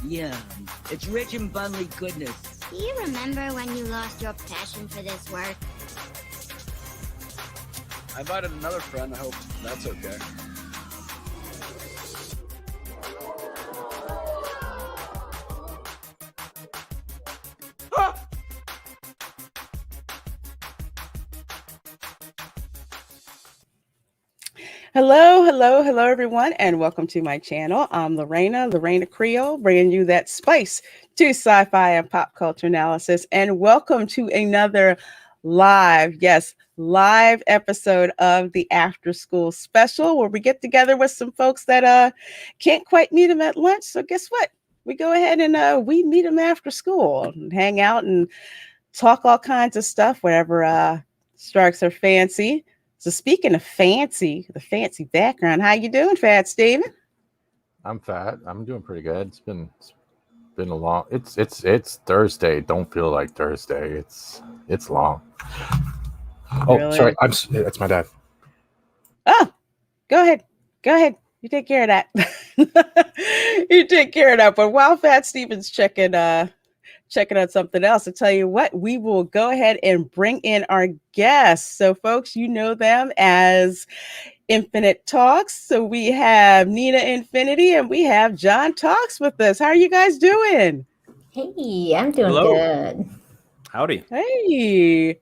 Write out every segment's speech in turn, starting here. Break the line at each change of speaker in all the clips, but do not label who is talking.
Yeah, it's rich in bubbly goodness.
Do you remember when you lost your passion for this work?
I invited another friend. I hope that's okay.
Hello, everyone, and welcome to my channel. I'm Reina Creole, bringing you that spice to sci-fi and pop culture analysis. And welcome to another live episode of the After School Special, where we get together with some folks that can't quite meet them at lunch. So guess what? We go ahead and we meet them after school and hang out and talk all kinds of stuff, whatever strikes our fancy. So speaking of fancy, the fancy background, how you doing, Fat Steven?
I'm fat. I'm doing pretty good. It's been a long. It's Thursday. Don't feel like Thursday. It's long. Oh,
Really?
sorry. That's my dad.
Oh, go ahead. You take care of that. You take care of that. But while Fat Steven's checking out something else, I'll tell you what, we will go ahead and bring in our guests. So folks, you know them as Infinite Talks. So we have Nina Infinity and we have John Talks with us. How are you guys doing?
Hey, I'm doing
Hello.
good.
Howdy.
Hey,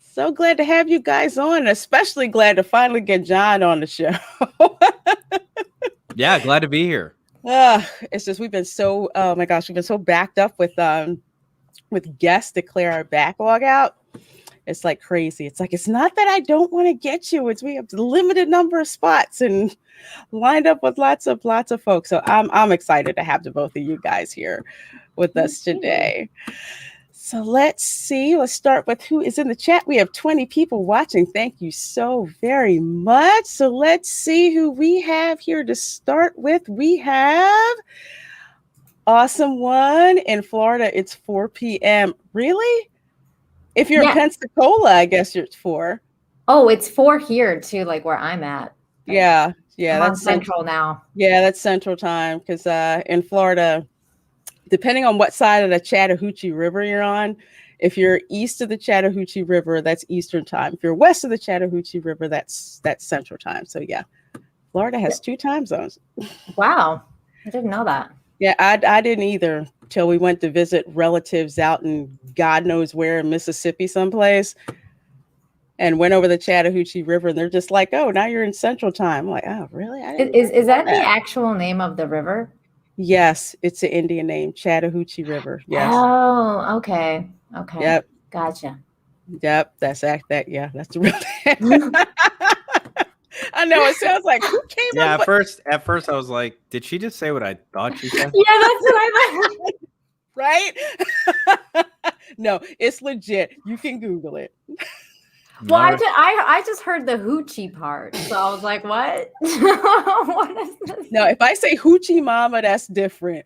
so glad to have you guys on, especially glad to finally get John on the show.
Yeah, glad to be here.
It's just we've been so backed up with guests to clear our backlog out. It's like crazy. It's like, it's not that I don't want to get you. It's we have a limited number of spots and lined up with lots of folks. So I'm excited to have the both of you guys here with us today. So let's see. Let's start with who is in the chat. We have 20 people watching. Thank you so very much. So let's see who we have here to start with. We have Awesome One in Florida. It's 4 p.m. Really? If you're in Pensacola, I guess it's 4.
Oh, it's 4 here too, like where I'm at.
Yeah,
I'm
that's
on Central now.
Yeah, that's Central Time because in Florida, depending on what side of the Chattahoochee River you're on, if you're east of the Chattahoochee River, that's Eastern Time. If you're west of the Chattahoochee River, that's Central Time. So yeah, Florida has 2 time zones.
Wow, I didn't know that.
Yeah, I didn't either till we went to visit relatives out in God knows where in Mississippi someplace and went over the Chattahoochee River and they're just like, oh, now you're in Central Time. I'm like, oh, really?
Is that the actual name of the river?
Yes, it's an Indian name, Chattahoochee River. Yes.
Oh, okay.
Yep.
Gotcha.
Yep, that's the real name. I know it sounds like who came up with...
At first I was like, did she just say what I thought she said?
Yeah, that's what I meant.
Right? No, it's legit. You can Google it.
Well, I just heard the hoochie part, so I was like, what? What is this?
No, if I say hoochie mama, that's different.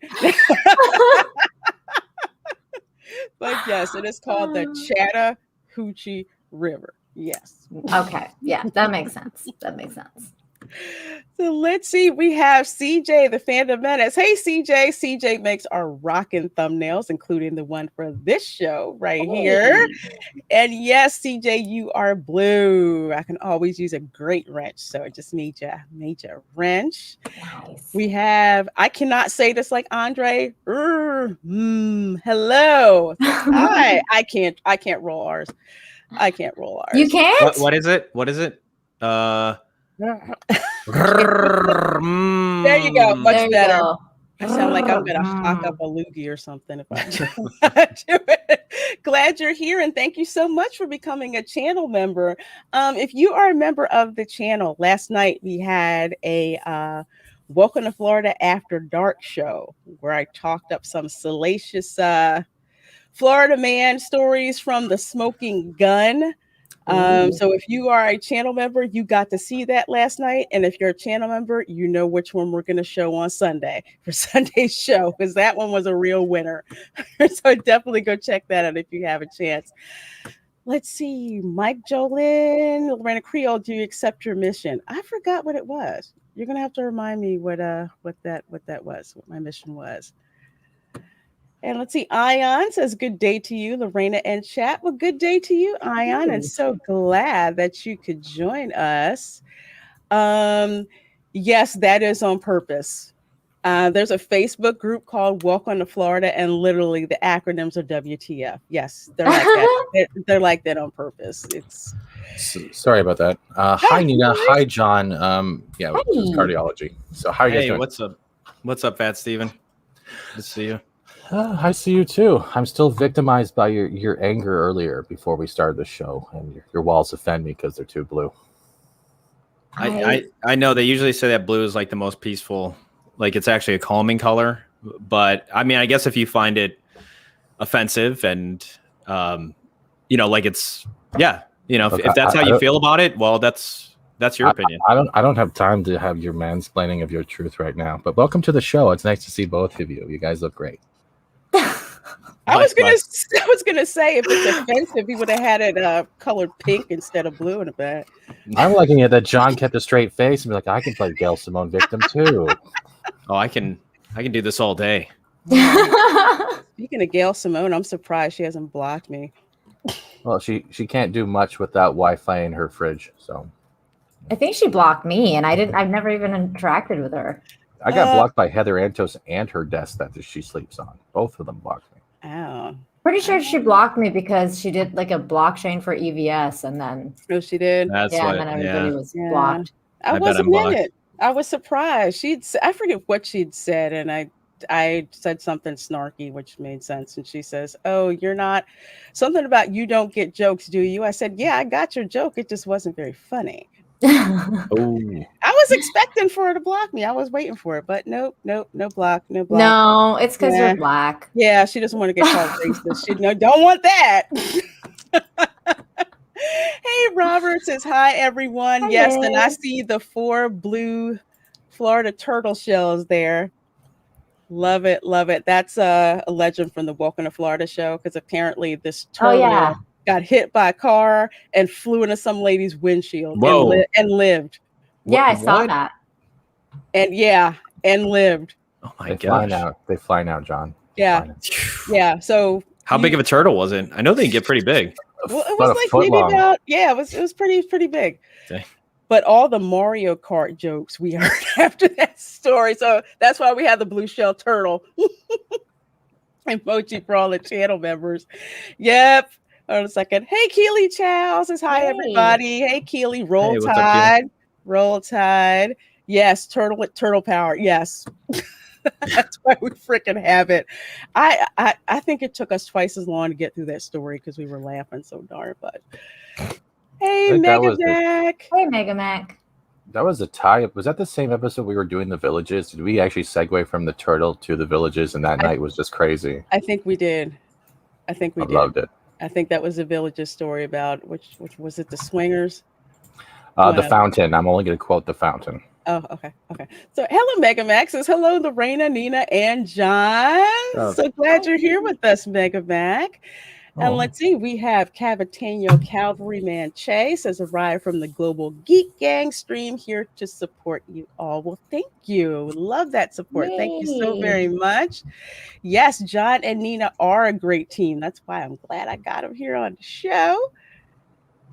But yes, it is called the Chattahoochee River. Yes.
Okay. Yeah, that makes sense.
So let's see. We have CJ, the Fandom Menace. Hey, CJ. CJ makes our rockin' thumbnails, including the one for this show right here. And yes, CJ, you are blue. I can always use a great wrench. So I just need a wrench.
Nice.
We have, I cannot say this like Andre. Hello. Hi. I can't roll R's.
You can't?
What is it?
There you go. Much better.
Go.
I sound like I'm gonna hawk up a loogie or something if I do it. Glad you're here and thank you so much for becoming a channel member. If you are a member of the channel, last night we had a Welcome to Florida After Dark show where I talked up some salacious Florida man stories from the Smoking Gun. So if you are a channel member, you got to see that last night. And if you're a channel member, you know which one we're going to show on Sunday for Sunday's show, because that one was a real winner. So definitely go check that out if you have a chance. Let's see. Mike Jolin, Reina Creole, do you accept your mission? I forgot what it was. You're going to have to remind me what that was, what my mission was. And let's see, Ion says, good day to you, Lorena and chat. Well, good day to you, Ion, and so glad that you could join us. Yes, that is on purpose. There's a Facebook group called Welcome to Florida, and literally the acronyms are WTF. Yes, they're like that. They're like that on purpose. It's
Sorry about that. Hi, Nina. Hi, John. Yeah,
Hi.
it's cardiology. So how are you guys
Hey,
doing?
what's up? What's up, Fat Steven? Good to see you.
I see you too. I'm still victimized by your anger earlier before we started the show, and your walls offend me because they're too blue.
I know they usually say that blue is like the most peaceful, like it's actually a calming color. But I mean, I guess if you find it offensive and like it's if that's how you feel about it, well, that's your opinion.
I don't have time to have your mansplaining of your truth right now. But welcome to the show. It's nice to see both of you. You guys look great.
I was gonna say if it's offensive, he would have had it colored pink instead of blue in the back.
I'm liking it that John kept a straight face and be like, I can play Gail Simone victim too.
Oh, I can do this all day.
Speaking of Gail Simone, I'm surprised she hasn't blocked me.
Well, she can't do much without Wi-Fi in her fridge. So
I think she blocked me, and I've never even interacted with her.
I got blocked by Heather Antos and her desk that she sleeps on. Both of them blocked me.
Oh.
Pretty sure she blocked me because she did like a blockchain for EVS, and then
Oh, she did.
That's
and
what,
then everybody was
Yeah.
blocked.
I
bet
wasn't
I'm
in
blocked.
it. I was surprised. I forget what she'd said, and I said something snarky, which made sense. And she says, "Oh, you're not something about you don't get jokes, do you?" I said, "Yeah, I got your joke. It just wasn't very funny."
Oh,
I was expecting for her to block me. I was waiting for it, but nope, no block.
No, it's because
Yeah.
you're black.
Yeah, she doesn't want to get called racist. She don't want that. Hey, Robert says hi, everyone.
Hi,
Yes, and I
Liz.
see the 4 blue Florida turtle shells there. Love it, love it. That's a legend from the Welcome to Florida show because apparently this turtle
yeah.
got hit by a car and flew into some lady's windshield
Whoa.
and lived.
Yeah, I saw
What?
that.
And lived.
Oh my
They fly
gosh.
now. They fly now, John. They
Yeah.
fly now.
Yeah. So
How big of a turtle was it? I know they can get pretty big.
well, it
About
was
a
like
foot
maybe
long.
about it was pretty big.
Dang.
But all the Mario Kart jokes we heard after that story. So that's why we have the blue shell turtle emoji for all the channel members. Yep. Hold on a second. Hey, Keely Chow says hi,
Hey.
everybody. Hey, Keely. Roll
Hey, what's up,
Tide. Roll Tide. Yes, turtle power. Yes. That's why we freaking have it. I think it took us twice as long to get through that story because we were laughing so darn. But hey,
think that
Mega
was the-
Mac.
Hey, Mega Mac.
That was a tie. Was that the same episode we were doing the villages? Did we actually segue from the turtle to the villages? And that night was just crazy.
I think we did. I think we
I
did.
loved it.
I think that was the Village's story about which was it, the swingers?
The
Whatever.
fountain. I'm only going to quote the fountain.
Oh, okay. So hello, Mega Max says hello, Lorena, Nina, and John.
Oh.
So glad you're here with us, Mega Mac. And
Oh.
let's see, we have Cavateño Cavalryman Chase has arrived from the Global Geek Gang stream here to support you all. Well, thank you. Love that support. Thank you so
Yay.
very much. Yes, John and Nina are a great team. That's why I'm glad I got them here on the show.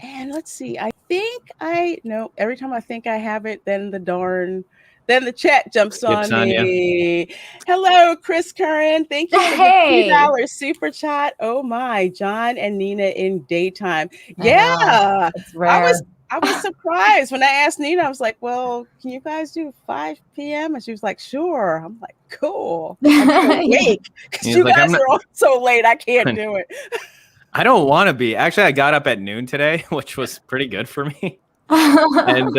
And let's see, every time I think I have it, then the chat jumps
Skips
on
on
me. Hello, Chris Curran. Thank you for
Hey.
the $2 super chat. Oh my, John and Nina in daytime.
I know.
Yeah.
It's rare.
I was surprised when I asked Nina. I was like, well, can you guys do 5 p.m.? And she was like, sure. I'm like, cool. I'm awake because
He's
you
like,
guys
I'm
are all so late. I can't do it.
I don't want to be. Actually, I got up at noon today, which was pretty good for me. And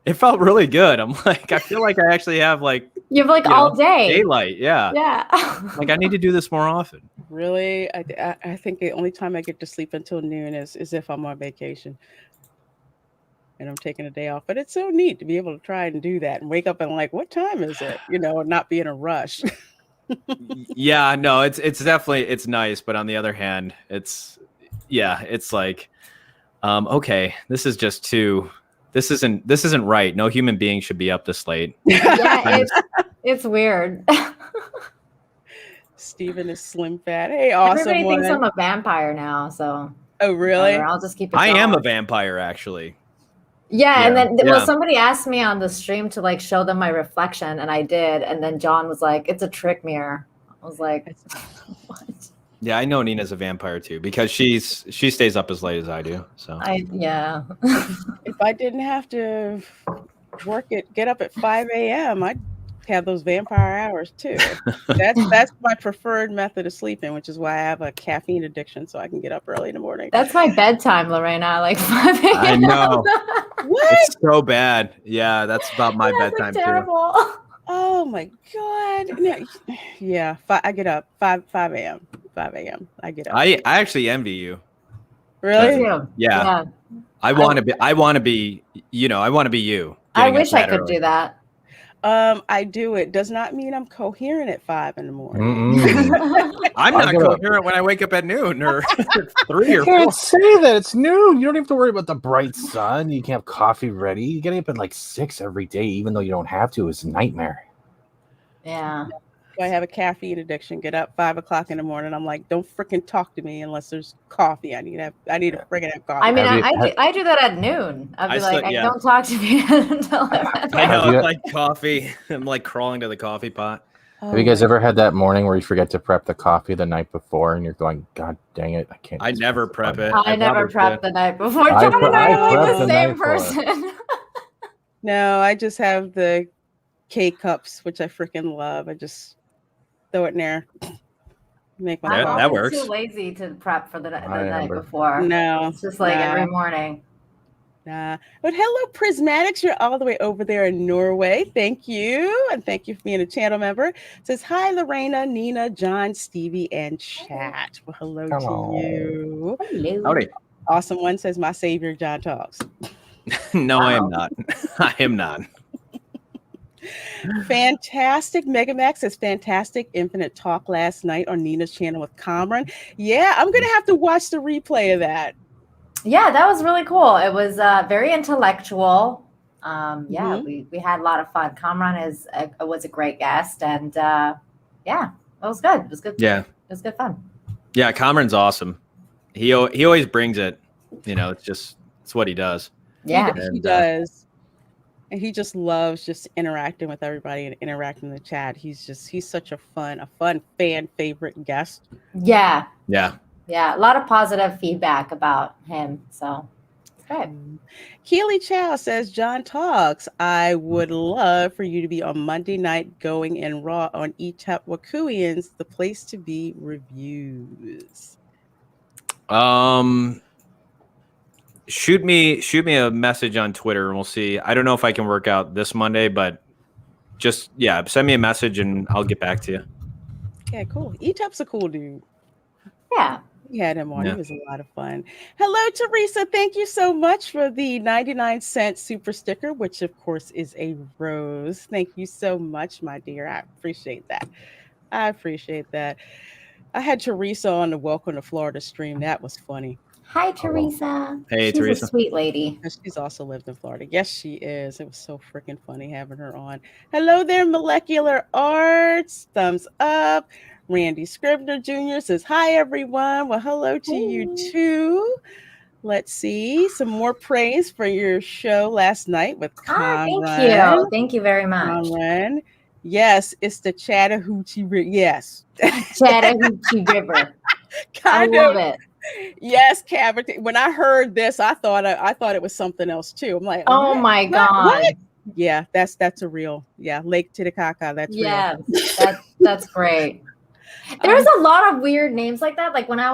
it felt really good. I'm like, I feel like I actually have like
You have like all day.
daylight. Yeah.
Yeah.
Like I need to do this more often.
Really? I think the only time I get to sleep until noon is if I'm on vacation and I'm taking a day off. But it's so neat to be able to try and do that and wake up and like, what time is it? And not be in a rush.
Yeah, no, it's definitely it's nice, but on the other hand, it's like okay, this isn't right. No human being should be up this late.
Yeah, it's weird.
Steven is slim fat. Hey, awesome
Everybody
one.
thinks I'm a vampire now, so
Oh, really?
whatever, I'll just keep it
I am a
going.
vampire, actually.
Yeah, and then
Yeah.
somebody asked me on the stream to like show them my reflection, and I did, and then John was like, "It's a trick mirror." I was like, "What?"
Yeah, I know Nina's a vampire too because she stays up as late as I do. So
Yeah.
If I didn't have to get up at 5 a.m., I'd have those vampire hours too. That's my preferred method of sleeping, which is why I have a caffeine addiction, so I can get up early in the morning.
That's my bedtime, Lorena. Like 5 a.m.
I know.
What?
It's so bad. Yeah, that's about my
That's
bedtime
like
too.
terrible.
Oh my god! Yeah, I get up 5 a.m. 5 a.m. I get up.
I actually envy you.
Really?
Yeah. I want to be. I want to be. You know, I want to be you.
I
getting up
wish I
that
could
early.
do that.
I do it. Does not mean I'm coherent at 5 in the morning.
I'm not coherent when I wake up at noon or 3
You
or 4.
can't say that. It's noon. You don't have to worry about the bright sun. You can have coffee ready. You get up at like 6 every day, even though you don't have to. It's a nightmare.
Yeah.
I have a caffeine addiction. Get up 5 o'clock in the morning. I'm like, don't freaking talk to me unless there's coffee. I need to freaking have coffee.
I mean, I do that at noon. I'd be like,
yeah.
don't talk to me until
I know it's like coffee. I'm like crawling to the coffee pot.
Have you guys ever had that morning where you forget to prep the coffee the night before and you're going, God dang it, I can't.
I never prep it.
I never prep the night before.
I
John and I are like
prep
the
the
same
night before.
person.
No, I just have the K-cups, which I freaking love. I just throw it in there. Make my
That
coffee.
works.
I'm too lazy to prep for the night
remember.
before.
No,
It's just like every morning.
Nah. But hello, Prismatics. You're all the way over there in Norway. Thank you. And thank you for being a channel member. It says, hi, Lorena, Nina, John, Stevie, and chat. Well, hello to you.
Hello.
Howdy.
Awesome one says, my savior, John Talks.
No, I am not. I am not.
Fantastic. Megamax says, fantastic infinite talk last night on Nina's channel with Cameron. Yeah, I'm going to have to watch the replay of that.
Yeah, that was really cool. It was very intellectual. We had a lot of fun. Kamran was a great guest, and it was good. It was good.
Yeah,
it was good fun.
Yeah, Cameron's awesome. He always brings it. You know, it's what he does.
Yeah,
he does. And he just loves just interacting with everybody and interacting in the chat. He's such a fun fan favorite guest.
Yeah.
Yeah.
A lot of positive feedback about him. So it's great.
Keely Chow says, John Talks, I would love for you to be on Monday night going in Raw on ETEP Wakuians, the place to be reviews.
Shoot me a message on Twitter and we'll see. I don't know if I can work out this Monday, but just send me a message and I'll get back to you.
Yeah, cool. ETEP's a cool dude.
Yeah.
We had him on. He was a lot of fun. Hello, Teresa. Thank you so much for the 99-cent super sticker, which of course is a rose. Thank you so much, my dear. I appreciate that. I had Teresa on the Welcome to Florida stream. That was funny.
Hi, Teresa.
Hey,
She's
Teresa.
a sweet lady.
She's also lived in Florida. Yes, she is. It was so freaking funny having her on. Hello there, Molecular Arts. Thumbs up. Randy Scribner Jr. says, hi, everyone. Well, hello to you, too. Let's see. Some more praise for your show last night with Conran.
Thank you. Thank you very much.
Conran. Yes, it's the Chattahoochee River. Yes.
Chattahoochee River. I love it.
Yes, cavity. When I heard this, I thought it was something else too. I'm like,
oh my God.
What? Yeah, that's a real. Yeah, Lake Titicaca. That's
yeah,
real.
that's great. There's a lot of weird names like that. Like when I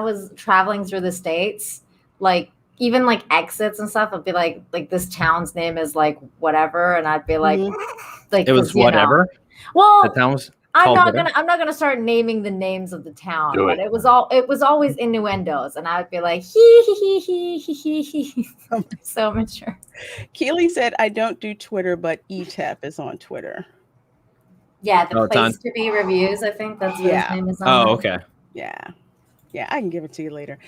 was traveling through the States, like even like exits and stuff, I'd be like this town's name is like whatever, and I'd be like, like
it was whatever.
Well,
the town was.
I'm not gonna start naming the names of the town, but it was always innuendos, and I would be like he. So mature.
Keely said, "I don't do Twitter, but ETEP is on Twitter."
Yeah, the place to be reviews. I think that's what his name is on.
Oh, okay.
Yeah. Yeah, I can give it to you later.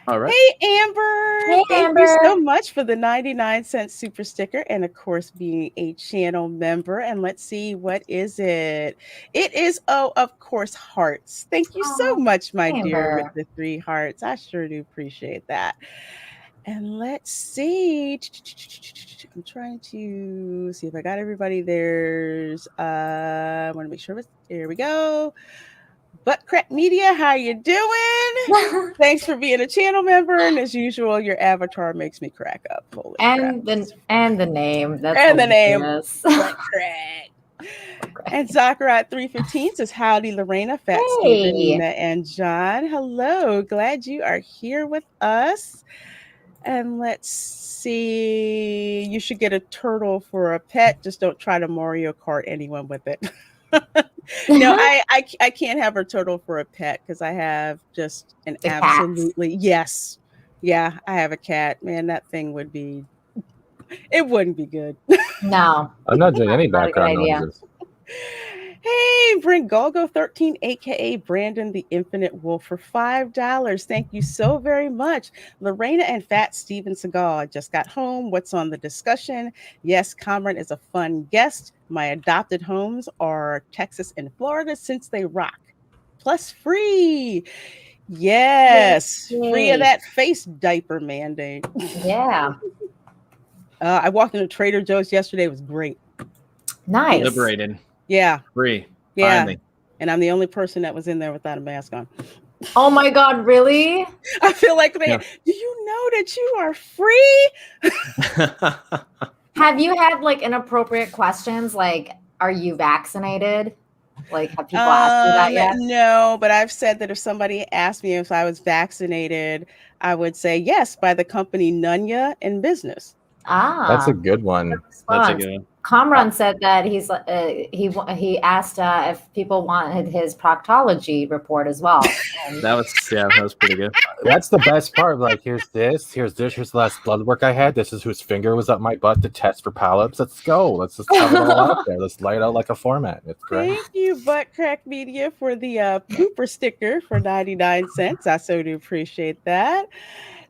All right.
Hey, Amber.
Hey,
Thank you so
Amber.
much for the 99-cent super sticker and, of course, being a channel member. And let's see, what is it? It is, of course, hearts. Thank you so
Oh,
much, my dear, with
Amber.
the 3 hearts. I sure do appreciate that. And let's see. I'm trying to see if I got everybody. There's, I want to make sure. There we go. Butt Crack Media, how you doing? Thanks for being a channel member, and as usual, your avatar makes me crack up. Holy crap!
and the name. That's
And the name,
hilarious.
Butt Crack. And Zachariah at 315 says, "Howdy, Lorena, Fat Steven,
Hey.
Nina, and John. Hello, glad you are here with us." And let's see. You should get a turtle for a pet. Just don't try to Mario Kart anyone with it. No, I can't have a turtle for a pet because I have just an
The cats.
absolutely yes. Yeah, I have a cat. Man, that thing would be it wouldn't be good.
No.
I'm not doing any
Not a good
background
idea.
noises.
Hey, bring Golgo13, aka Brandon the Infinite Wolf, for $5. Thank you so very much. Lorena and Fat Steven Seagal just got home. What's on the discussion? Yes, Cameron is a fun guest. My adopted homes are Texas and Florida since they rock. Plus free. Yes, free of
Yay.
that face diaper mandate.
Yeah.
I walked into Trader Joe's yesterday. It was great.
Nice.
Liberated.
Yeah.
Free.
Yeah.
Finally.
And I'm the only person that was in there without a mask on.
Oh my God, really?
I feel like, man,
Yeah.
do you know that you are free?
Have you had like inappropriate questions like, are you vaccinated? Like, have people asked you that yet?
No, but I've said that if somebody asked me if I was vaccinated, I would say yes, by the company Nunya in business.
That's a good one.
That's a good one.
Kamran said that he asked if people wanted his proctology report as well.
That was pretty good.
That's the best part. Like, here's the last blood work I had. This is whose finger was up my butt to test for polyps. Let's go. Let's just have it all out there. Let's lay it out like a format. It's great.
Thank you, Butt Crack Media, for the pooper sticker for 99 cents. I so do appreciate that.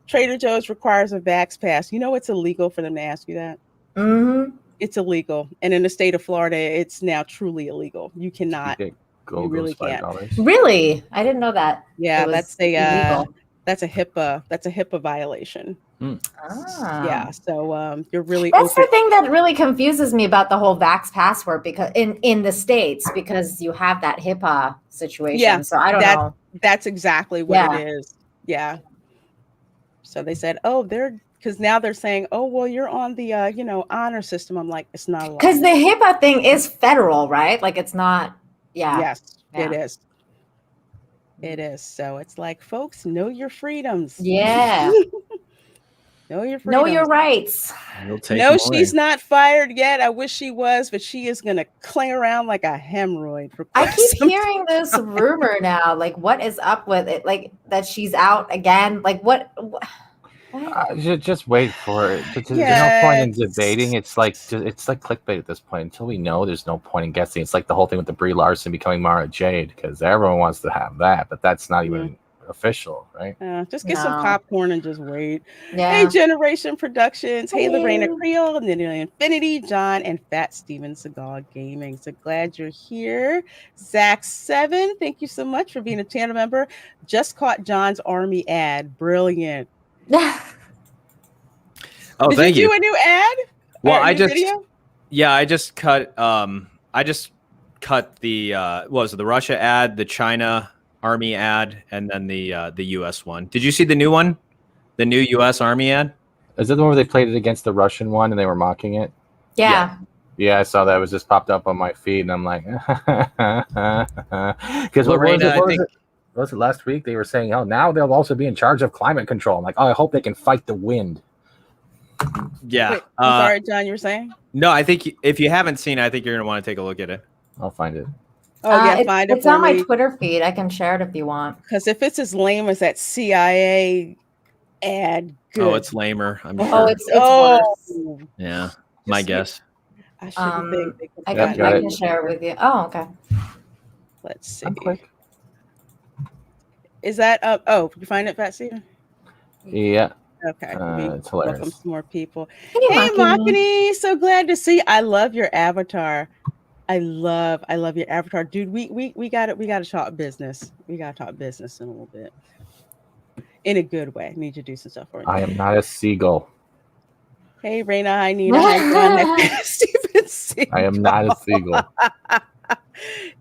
Trader Joe's requires a Vax Pass. You know it's illegal for them to ask you that?
Mm-hmm.
It's illegal. And in the state of Florida, it's now truly illegal. You cannot. You really can't.
Really? I didn't know that.
Yeah,
it was
that's a
illegal.
that's a HIPAA violation.
Ah.
Yeah, so you're really
That's the thing that really confuses me about the whole Vax Passport, because in the States, because you have that HIPAA situation.
Yeah,
so I don't know.
That's exactly what it is. Yeah. So they said, because now they're saying, oh, well, you're on the honor system. I'm like, it's not allowed.
Because the HIPAA thing is federal, right? Like, it's not. Yeah.
Yes, it is. It is. So it's like, folks, know your freedoms.
Yeah.
Know your freedoms.
Know your rights.
No, she's not fired yet. I wish she was, but she is going to cling around like a hemorrhoid.
I keep hearing this rumor now. Like, what is up with it? Like, that she's out again. Like, what?
Just wait for it. There's no point in debating. It's like clickbait at this point. Until we know, there's no point in guessing. It's like the whole thing with the Brie Larson becoming Mara Jade, because everyone wants to have that, but that's not even official, right?
Just get some popcorn and just wait.
Yeah.
Hey, Generation Productions. Hey, Lorena Creole, Nina Infinity, John, and Fat Steven Seagal Gaming. So glad you're here. Zach7, thank you so much for being a channel member. Just caught John's Army ad. Brilliant.
Oh,
Did
thank
you
you.
do a new ad?
Well, I just cut the what was it, the Russia ad, the China Army ad, and then the US one. Did you see the new one? The new US Army ad?
Is it the one where they played it against the Russian one and they were mocking it?
Yeah.
Yeah, I saw that. It was just popped up on my feed, and I'm like, because was it last week? They were saying, oh, now they'll also be in charge of climate control. I'm like, oh, I hope they can fight the wind.
Yeah.
Wait, I'm sorry, John, you were saying?
No, I think if you haven't seen it, I think you're going to want to take a look at it.
I'll find it.
Oh, yeah, find it.
It's on my Twitter feed. I can share it if you want.
Because if it's as lame as that CIA ad, good.
Oh, it's lamer, I'm sure.
Oh, it's worse.
Yeah, my guess.
I shouldn't think
I can share it with you. Oh, okay.
Let's see.
I'm quick.
Is that oh, you find it, Fat Steven?
Yeah.
Okay.
It's hilarious.
Welcome some more people.
Hey,
Hey,
Makini.
Makini, so glad to see you. I love your avatar. I love your avatar, dude. We got it. We got to talk business. We got to talk business in a little bit, in a good way. I need you to do some stuff for me.
I am not a seagull.
Hey, Reina, I need a high Steven Seagull.
I am not a seagull.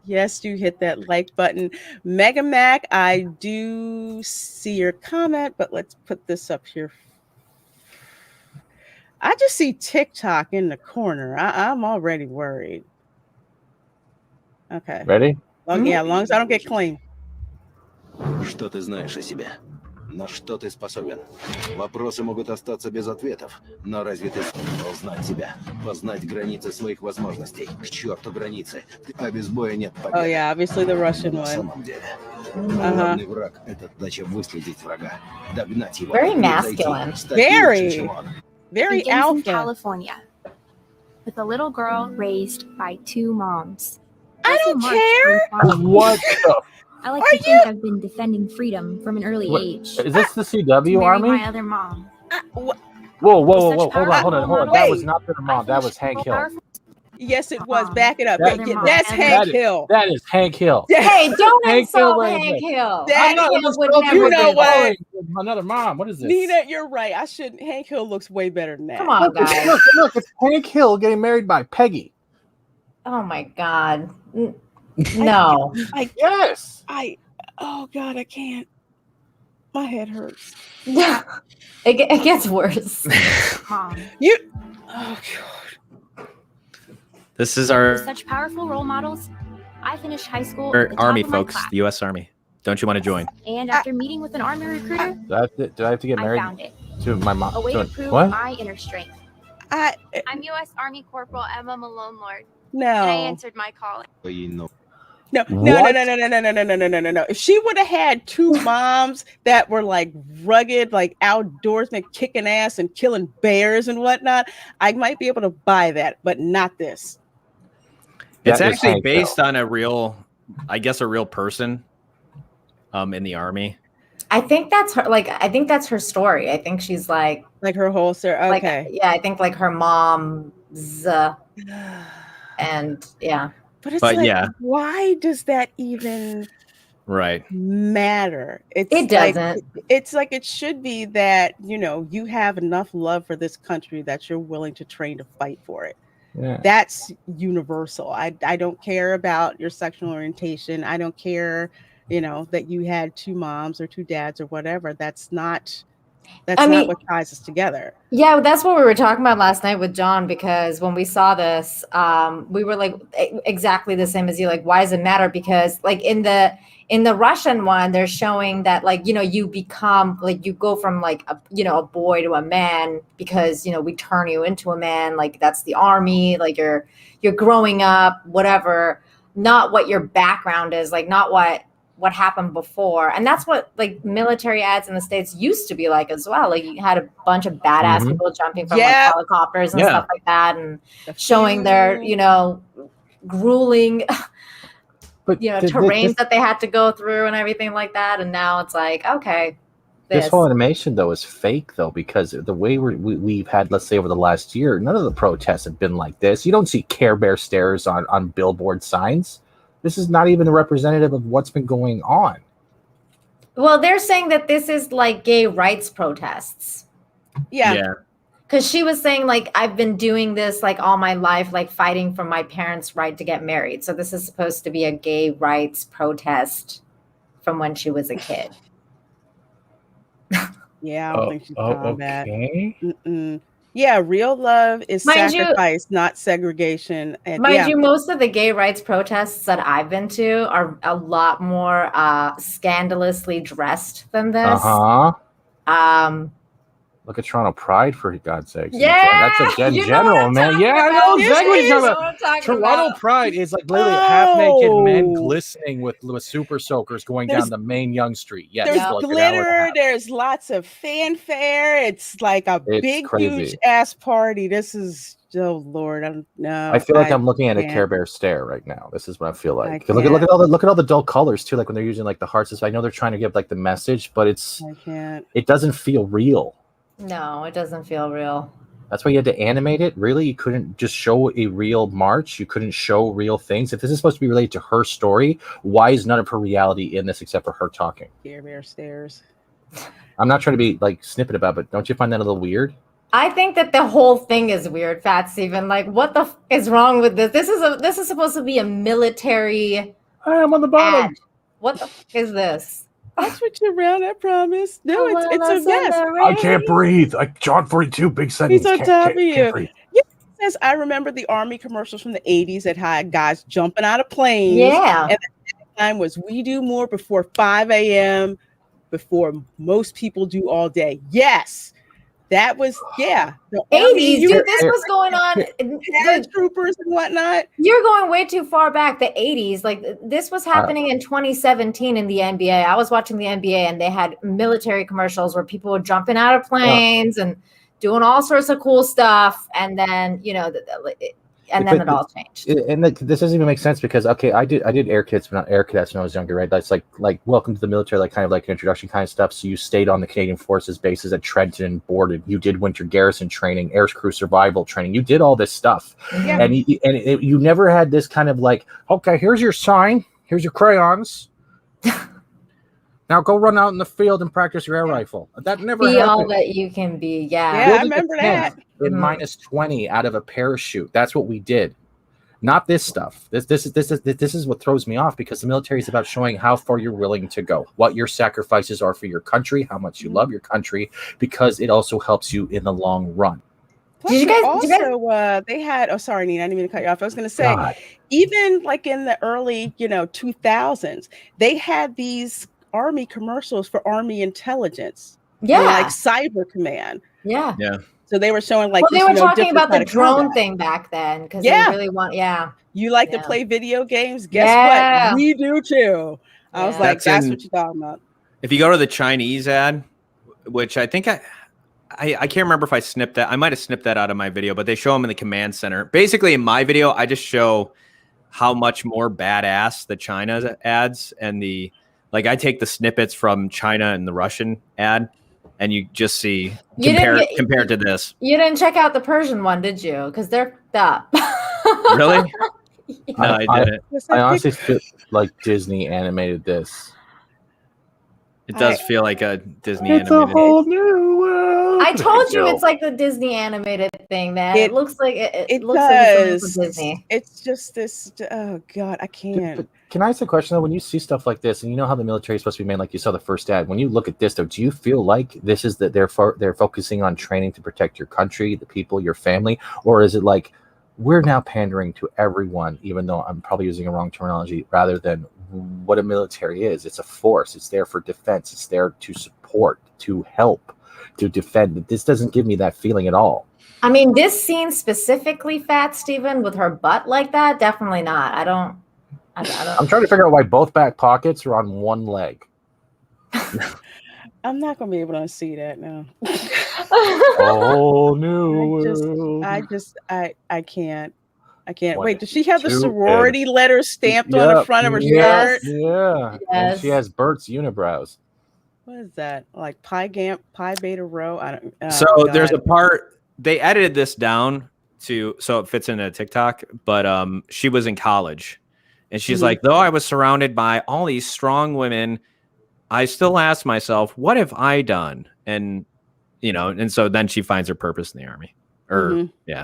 Yes, do hit that like button. Mega Mac, I do see your comment, but let's put this up here. I just see TikTok in the corner. I'm already worried. Okay.
Ready?
Yeah, as long as I don't get claimed.
Что ты знаешь о себе? На что ты способен? Вопросы могут остаться без ответов, но разве ты сумел знать себя? Познать границы своих возможностей? К черту границы, а без боя нет победы.
Oh yeah, obviously the Russian
На
one.
самом деле, главный враг — это задача выследить врага, догнать его,
Very
превзойти,
masculine.
стать лучше, чем он.
Very
Begins in
alpha.
California, with a little girl raised by two moms.
I don't
Also
care.
marched for
What the?
I like to think I've been defending freedom from an early
What-
age.
Is this the
To
CW
marry
Army?
my other mom.
Whoa, whoa, whoa,
Such
whoa! Hold on, hold on, hold on.
powerful
That was
Wait.
not their mom. That was Hank Hill.
Yes, it was. Back it up.
That-
That's
that-
Hank
that-
Hill.
That is Hank Hill.
Hey, don't
Hank
insult
Hill right
Hank
there.
Hill.
That-
Hank
I'm
Hill
just
would
joking.
never
You know
do
what?
that.
Another mom. What is this?
Nina, you're right. I shouldn't. Hank Hill looks way better than that.
Come on, guys.
Look, it's Hank Hill getting married by Peggy.
Oh my God. No.
Yes.
Oh God, I can't. My head hurts.
It gets worse.
Mom.
Oh God.
This is our
Such powerful role models. I finished high school
our
at the top
army,
of my
folks.
class.
The U.S. Army. Don't you want to join?
And after meeting with an army recruiter,
Do I have to get
I
married
found it.
to my mom?
A way
to-
to prove
what?
my inner strength.
I
I'm U.S. Army Corporal Emma Malone Lord,
no.
and I answered my calling.
No.
What?
No. If she would have had two moms that were like rugged, like outdoorsmen, kicking ass and killing bears and whatnot, I might be able to buy that, but not this.
It's
That is
actually
Hank
based
Hill.
on a real person in the army.
I think that's her. Like, I think that's her story. I think she's like,
Like her whole story.
like,
Okay.
yeah. I think like her mom's, and yeah.
But it's
But
like,
yeah.
why does that even
Right.
matter?
It
like,
doesn't.
It's like it should be that, you know, you have enough love for this country that you're willing to train to fight for it.
Yeah.
That's universal. I don't care about your sexual orientation. I don't care, you know, that you had two moms or two dads or whatever. That's not what ties us together.
Yeah, that's what we were talking about last night with John, because when we saw this, we were like exactly the same as you. Like, why does it matter? Because like in the Russian one, they're showing that like, you know, you become like, you go from like a boy to a man because, you know, we turn you into a man. Like that's the army, like you're growing up, whatever, not what your background is, like not what happened before. And that's what like military ads in the States used to be like as well. Like you had a bunch of badass people jumping from like helicopters and stuff like that, and showing their, you know, grueling terrains that they had to go through and everything like that. And now it's like, okay,
This whole animation though is fake though, because the way we've had, let's say over the last year, none of the protests have been like this. You don't see Care Bear stairs on billboard signs. This is not even a representative of what's been going on.
Well, they're saying that this is like gay rights protests.
Yeah.
Because she was saying, like, I've been doing this like all my life, like fighting for my parents' right to get married. So this is supposed to be a gay rights protest from when she was a kid.
Yeah, I don't think she's combat.
Okay.
Yeah, real love is
Mind you-
sacrifice, not segregation. And
Mind you, most of the gay rights protests that I've been to are a lot more scandalously dressed than this.
Uh-huh. Look at Toronto Pride, for God's sakes.
Yeah,
That's a gen
you know
general,
what I'm
man.
talking
Yeah, I
about.
know exactly what you're
You know
talking
what I'm
about.
talking
Toronto
about.
Pride is like literally half-naked men
Oh.
glistening with super soakers going
There's-
down the main Yonge Street. Yes,
There's
like an hour and a
glitter.
half.
There's lots of fanfare. It's like a
It's
big,
crazy.
huge ass party. This is Lord.
I feel like I'm looking at a Care Bear stare right now. This is what I feel like. Look at all the dull colors too. Like when they're using like the hearts. I know they're trying to give like the message, but
I can't.
It doesn't feel real.
No, it doesn't feel real.
That's why you had to animate it. Really, you couldn't just show a real march. You couldn't show real things. If this is supposed to be related to her story, why is none of her reality in this except for her talking?
Care Bear stares.
I'm not trying to be like snippet about, but don't you find that a little weird?
I think that the whole thing is weird, Fat Steven. Like, what the is wrong with this? This is supposed to be a military.
I am on the bottom.
Ad. What the is this?
I'll switch you around, I promise. No, it's a mess.
I can't breathe. John 42, big sentence.
He's on top of you.
Breathe.
Yeah, it says, I remember the Army commercials from the 80s that had guys jumping out of planes.
Yeah.
And the time was, we do more before 5 a.m., before most people do all day. Yes. That was, the
80s, dude. This was going on.
Troopers and whatnot.
You're going way too far back. The 80s, like this was happening in 2017 in the NBA. I was watching the NBA, and they had military commercials where people were jumping out of planes and doing all sorts of cool stuff. And then, and then it all changed.
And this doesn't even make sense because I did air cadets when I was younger, right? That's like welcome to the military, like kind of like an introduction kind of stuff. So you stayed on the Canadian Forces bases at Trenton, boarded. You did winter garrison training, air crew survival training. You did all this stuff, and you never had this kind of like, okay, here's your sign, here's your crayons. Now go run out in the field and practice your air rifle. That never
be
happened.
all that you can be.
Yeah, I remember that.
In minus 20 out of a parachute. That's what we did. Not this stuff. This is what throws me off because the military is about showing how far you're willing to go, what your sacrifices are for your country, how much you love your country, because it also helps you in the long run.
Plus, they had. Oh, sorry, Nina. I didn't mean to cut you off. I was going to say, even like in the early, 2000s, they had these Army commercials for Army intelligence. Like Cyber Command.
Yeah.
So they were showing like.
Well, they were talking about the drone thing back then because they really want. Yeah.
You like to play video games? Guess what? We do too. I was like, that's what you're talking about.
If you go to the Chinese ad, which I think I can't remember if I snipped that. I might have snipped that out of my video, but they show them in the command center. Basically, in my video, I just show how much more badass the China ads and I take the snippets from China and the Russian ad, and you just see compared to this.
You didn't check out the Persian one, did you? Because they're up.
Really? No, I didn't.
I honestly feel like Disney animated this.
It does feel like a Disney
animated.
It's
a whole new world.
I told you it's like the Disney animated thing, man. It looks like it looks
does.
like it's from Disney.
It's just this. Oh God, I can't.
But can I ask a question though? When you see stuff like this, and you know how the military is supposed to be made, like you saw the first ad. When you look at this, though, do you feel like this is that they're focusing on training to protect your country, the people, your family, or is it like we're now pandering to everyone? Even though I'm probably using a wrong terminology, rather than what a military is. It's a force. It's there for defense. It's there to support, to help, to defend. This doesn't give me that feeling at all.
I mean, this scene specifically, Fat Steven, with her butt like that, definitely not. I don't.
I'm trying to figure out why both back pockets are on one leg.
I'm not gonna be able to see that now.
Oh no!
I can't. Wait, does she have the sorority letter stamped on the front of her shirt?
Yeah.
Yes.
And she has Bert's unibrows.
What is that? Like pi beta rho? I don't.
So there's a part they edited this down so it fits into TikTok, but she was in college, and she's like, though I was surrounded by all these strong women, I still ask myself, what have I done? And and so then she finds her purpose in the army. Yeah.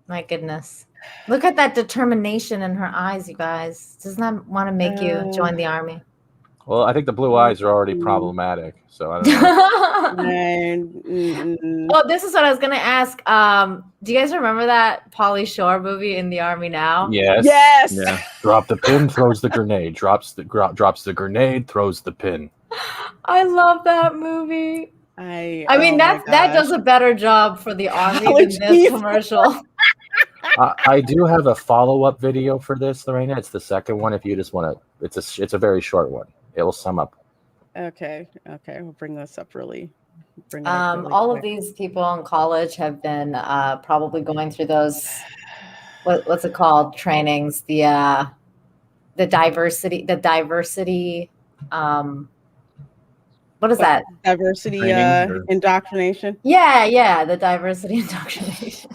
My goodness. Look at that determination in her eyes, you guys. Does not want to make you join the army.
Well, I think the blue eyes are already problematic. So I don't know.
Well, this is what I was going to ask. Do you guys remember that Pauly Shore movie, In the Army Now?
Yes. Yeah. Drop the pin, throws the grenade. Drops the grenade, throws the pin.
I love that movie. I mean,
oh my
that does
gosh.
a better job for the army than this
Allergies.
commercial.
I do have a follow-up video for this, Lorena. It's the second one. If you just want to, it's a very short one. It will sum up.
Okay, we'll bring this up really. Bring it up really
All of
quick.
these people in college have been probably going through those what's it called trainings, the diversity what is that?
Diversity
Training or-
indoctrination.
Yeah, the diversity indoctrination.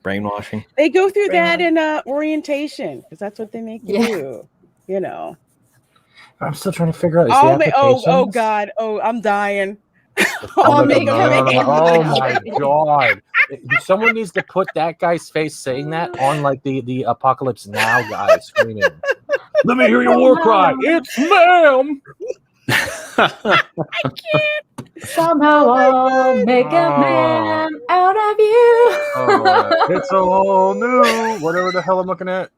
Brainwashing.
They go through that in orientation because that's what they make you
Yeah.
do. You know.
I'm still trying to figure out. Is
Oh,
the
oh God. Oh, I'm dying.
Oh,
make
no,
him
no, no, no. Oh
angry.
my god! Someone needs to put that guy's face saying that on like the Apocalypse Now guy screaming. Let me hear your war cry. It's ma'am.
Somehow I'll make a man out of you.
It's a whole new whatever the hell I'm looking at.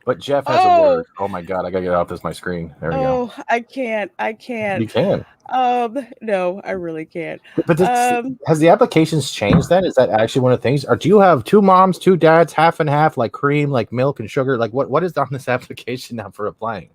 But Jeff has a word. Oh my god! I gotta get it off this my screen. There we go.
Oh, I can't.
You can.
No, I really can't.
But has the applications changed then? Is that actually one of the things? Or do you have 2 moms, 2 dads, half and half, like cream, like milk and sugar? Like what is on this application now for applying?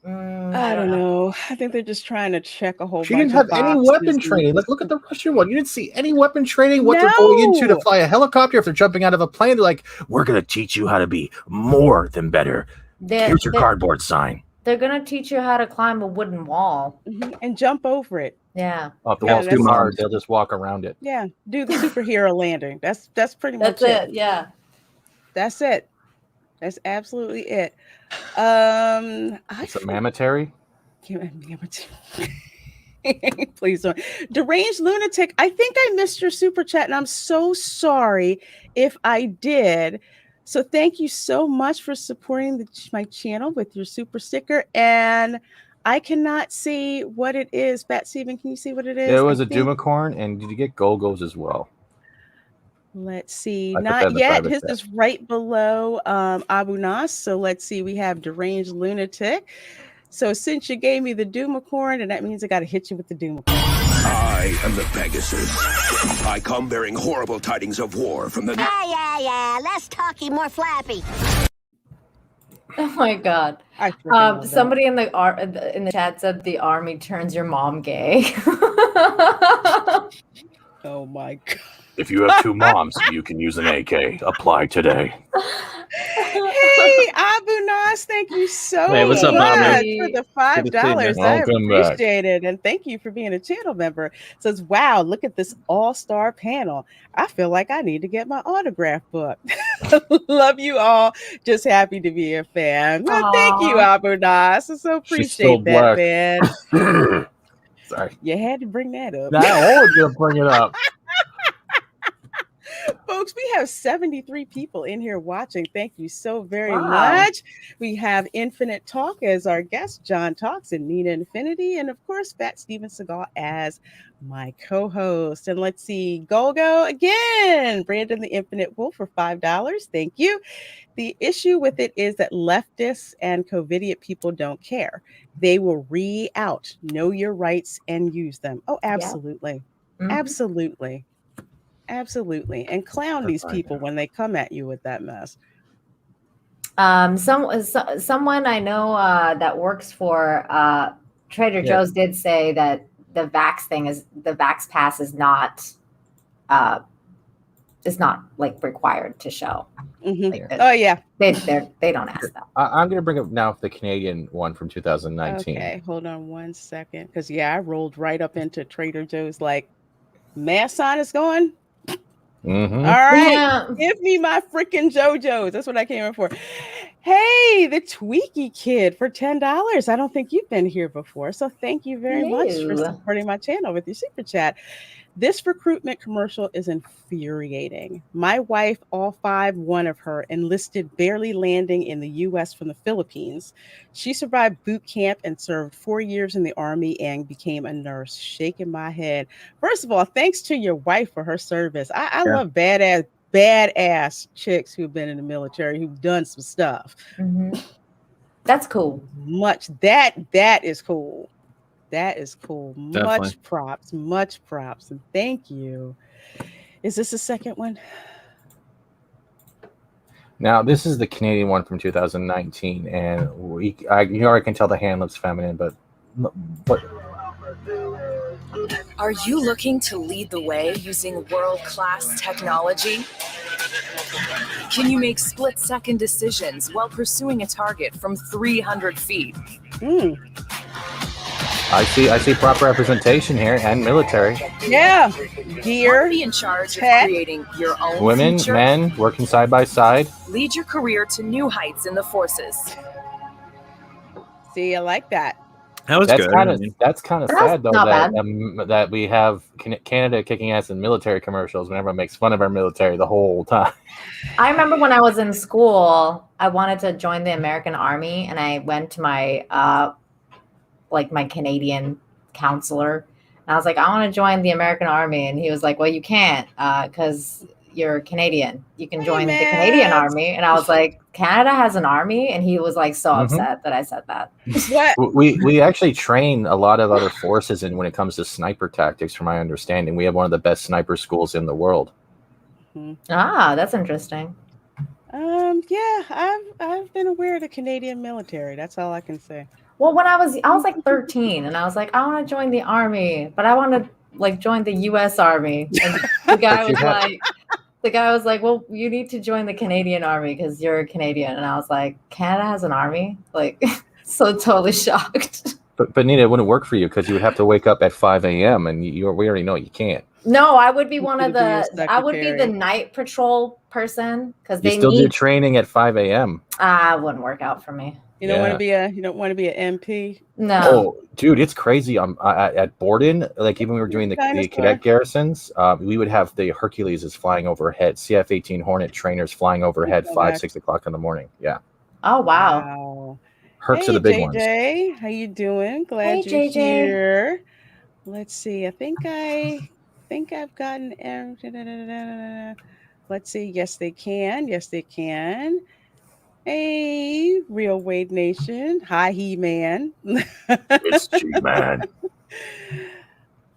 I don't know. I think they're just trying to check a whole
She
bunch
didn't have
of
any
boxes
weapon
and-
training. Like, look at the Russian one. You didn't see any weapon training. What they're going into to fly a helicopter. If they're jumping out of a plane, they're like, "We're gonna teach you how to be more than better. Here's your cardboard sign."
They're gonna teach you how to climb a wooden wall
and jump over it.
Yeah.
Oh, if the wall's too hard, they'll just walk around it.
Yeah, do the superhero landing. That's pretty much
it. Yeah.
That's it. That's absolutely it.
It's a mammary.
Please don't. Deranged lunatic. I think I missed your super chat, and I'm so sorry if I did. So thank you so much for supporting my channel with your super sticker. And I cannot see what it is. Bat Steven, can you see what it is?
There was a Doomicorn, and did you get Go-Go's as well?
Let's see.
I put that
Not
in the
yet.
private
His
chat.
is right below Abu Nas. So let's see. We have Deranged Lunatic. So since you gave me the Doomicorn, and that means I got to hit you with the Doomicorn.
I am the Pegasus. I come bearing horrible tidings of war from the...
Yeah. Less talky, more flappy.
Oh my god. Somebody in the chat said the army turns your mom gay.
Oh my god.
If you have 2 moms, you can use an AK. Apply today.
Hey, Abu Nas, thank you so
Hey, what's up,
much
Abu?
for the
Good to see you, man.
$5. I
Welcome back.
appreciate it. And thank you for being a channel member. It says, wow, look at this all-star panel. I feel like I need to get my autograph book. Love you all. Just happy to be a fan. Well, thank you, Abu Nas. I so
She's still
appreciate that,
black.
man.
Sorry.
You had to bring that up.
Now I was gonna bring it up.
Folks, we have 73 people in here watching. Thank you so very
Wow.
much. We have Infinite Talk as our guest, John Talks and Nina Infinity, and of course, Fat Steven Seagal as my co-host. And let's see, Golgo again, Brandon the Infinite Wolf for $5. Thank you. The issue with it is that leftists and COVIDiot people don't care. They will out, know your rights, and use them. Oh, absolutely.
Mhm.
Absolutely. Absolutely. And clown these people when they come at you with that mess.
Someone I know that works for Trader Joe's did say that the Vax Pass is not like required to show.
Mm-hmm. Oh yeah,
they don't ask that.
I'm gonna bring up now the Canadian one from 2019.
Okay, hold on 1 second, because I rolled right up into Trader Joe's like, mass sign is going.
Mm-hmm.
All right, give me my freaking JoJo's. That's what I came in for. Hey, the Tweaky Kid for $10. I don't think you've been here before, so thank you very much for supporting my channel with your super chat. This recruitment commercial is infuriating. My wife, all 5 of her, enlisted barely landing in the U.S. from the Philippines. She survived boot camp and served 4 years in the Army and became a nurse. Shaking my head. First of all, thanks to your wife for her service. I love badass chicks who've been in the military, who've done some stuff.
Mm-hmm. That's cool.
That is cool. That is cool.
Definitely.
Much props, and thank you. Is this the second one?
Now, this is the Canadian one from 2019, and you already can tell the hand looks feminine, but
Are you looking to lead the way using world-class technology? Can you make split-second decisions while pursuing a target from 300 feet?
I see proper representation here and military.
Yeah, gear.
Want to be in charge of creating your own
Women,
future?
men working side by side.
Lead your career to new heights in the forces.
See, I like that.
That was good.
That's kind of sad though that we have Canada kicking ass in military commercials when everyone makes fun of our military the whole time.
I remember when I was in school, I wanted to join the American Army, and I went to my my Canadian counselor, and I was like, I want to join the American Army, and he was like, well, you can't because you're Canadian. You can join the Canadian Army, and I was like, Canada has an army, and he was like so upset that I said that.
We actually train a lot of other forces, and when it comes to sniper tactics, from my understanding, we have one of the best sniper schools in the world.
Ah, that's interesting.
Yeah, I've been aware of the Canadian military. That's all I can say.
Well, when I was like 13, and I was like, I want to join the army, but I want to like join the U.S. Army. And the guy was like, well, you need to join the Canadian Army because you're a Canadian. And I was like, Canada has an army? Like, so totally shocked.
But Nina, it wouldn't work for you because you would have to wake up at 5 a.m. and we already know you can't.
No, I would be I would be the night patrol person because they
still do training at 5 a.m.
It wouldn't work out for me.
You don't want to be an MP?
No.
Oh, dude, it's crazy. At Borden, like even when we were doing the cadet garrisons, we would have the Herculeses flying overhead, CF-18 Hornet trainers flying overhead 6 o'clock in the morning. Yeah.
Oh wow.
Hercs are the big
JJ,
ones.
Hey, how you doing? Glad you're
JJ.
here. Let's see. I think I've gotten. Let's see. Yes, they can. Yes, they can. Hey, Real Wade Nation. Hi, He-Man.
It's G-Man.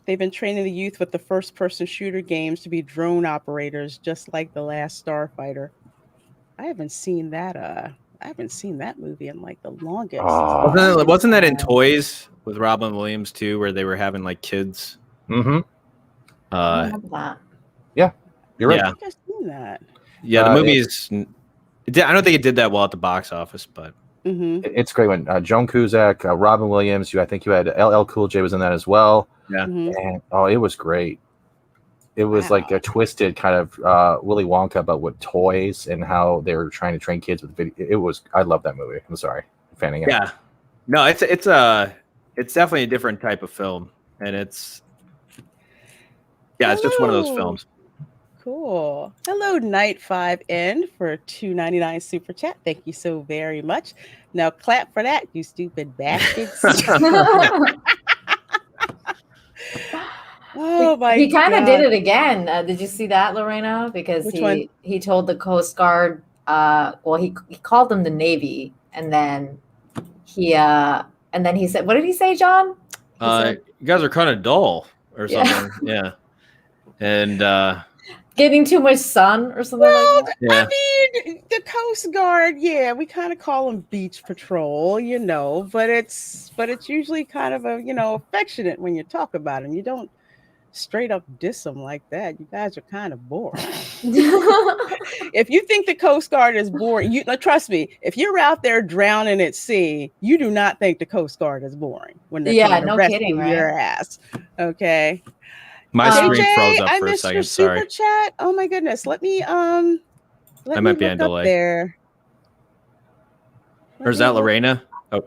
They've been training the youth with the first-person shooter games to be drone operators, just like The Last Starfighter. I haven't seen that movie in like the longest.
Wasn't that in Toys with Robin Williams too, where they were having like kids?
Mm-hmm.
Yeah, you're right.
I think I've seen that.
Yeah, the movie is. I don't think it did that well at the box office, but
it's great when Joan Cusack, Robin Williams. I think you had LL Cool J was in that as well.
Yeah,
and it was great. It was like a twisted kind of Willy Wonka, but with toys and how they were trying to train kids with video. I love that movie. I'm sorry, I'm fanning out.
Yeah, no, it's definitely a different type of film, and it's just one of those films.
Cool. Hello, Night 5N for $2.99 super chat. Thank you so very much. Now clap for that, you stupid bastards. Oh my!
He kind of did it again. Did you see that, Lorena? Because he told the Coast Guard. He called them the Navy, and then he said, "What did he say, John?"
You guys are kind of dull, or something. Yeah, and
getting too much sun, or something like that.
Yeah.
I mean, the Coast Guard. Yeah, we kind of call them beach patrol, but it's usually kind of affectionate when you talk about them. You don't straight up diss them like that. You guys are kind of boring. If you think the Coast Guard is boring, trust me, if you're out there drowning at sea, you do not think the Coast Guard is boring when they're trying to rescue your ass. Okay.
My screen froze up
I
for a
missed
second.
your
Sorry.
super chat. Oh my goodness. Let me
I might be on delay.
there.
Or is that Lorena? Oh.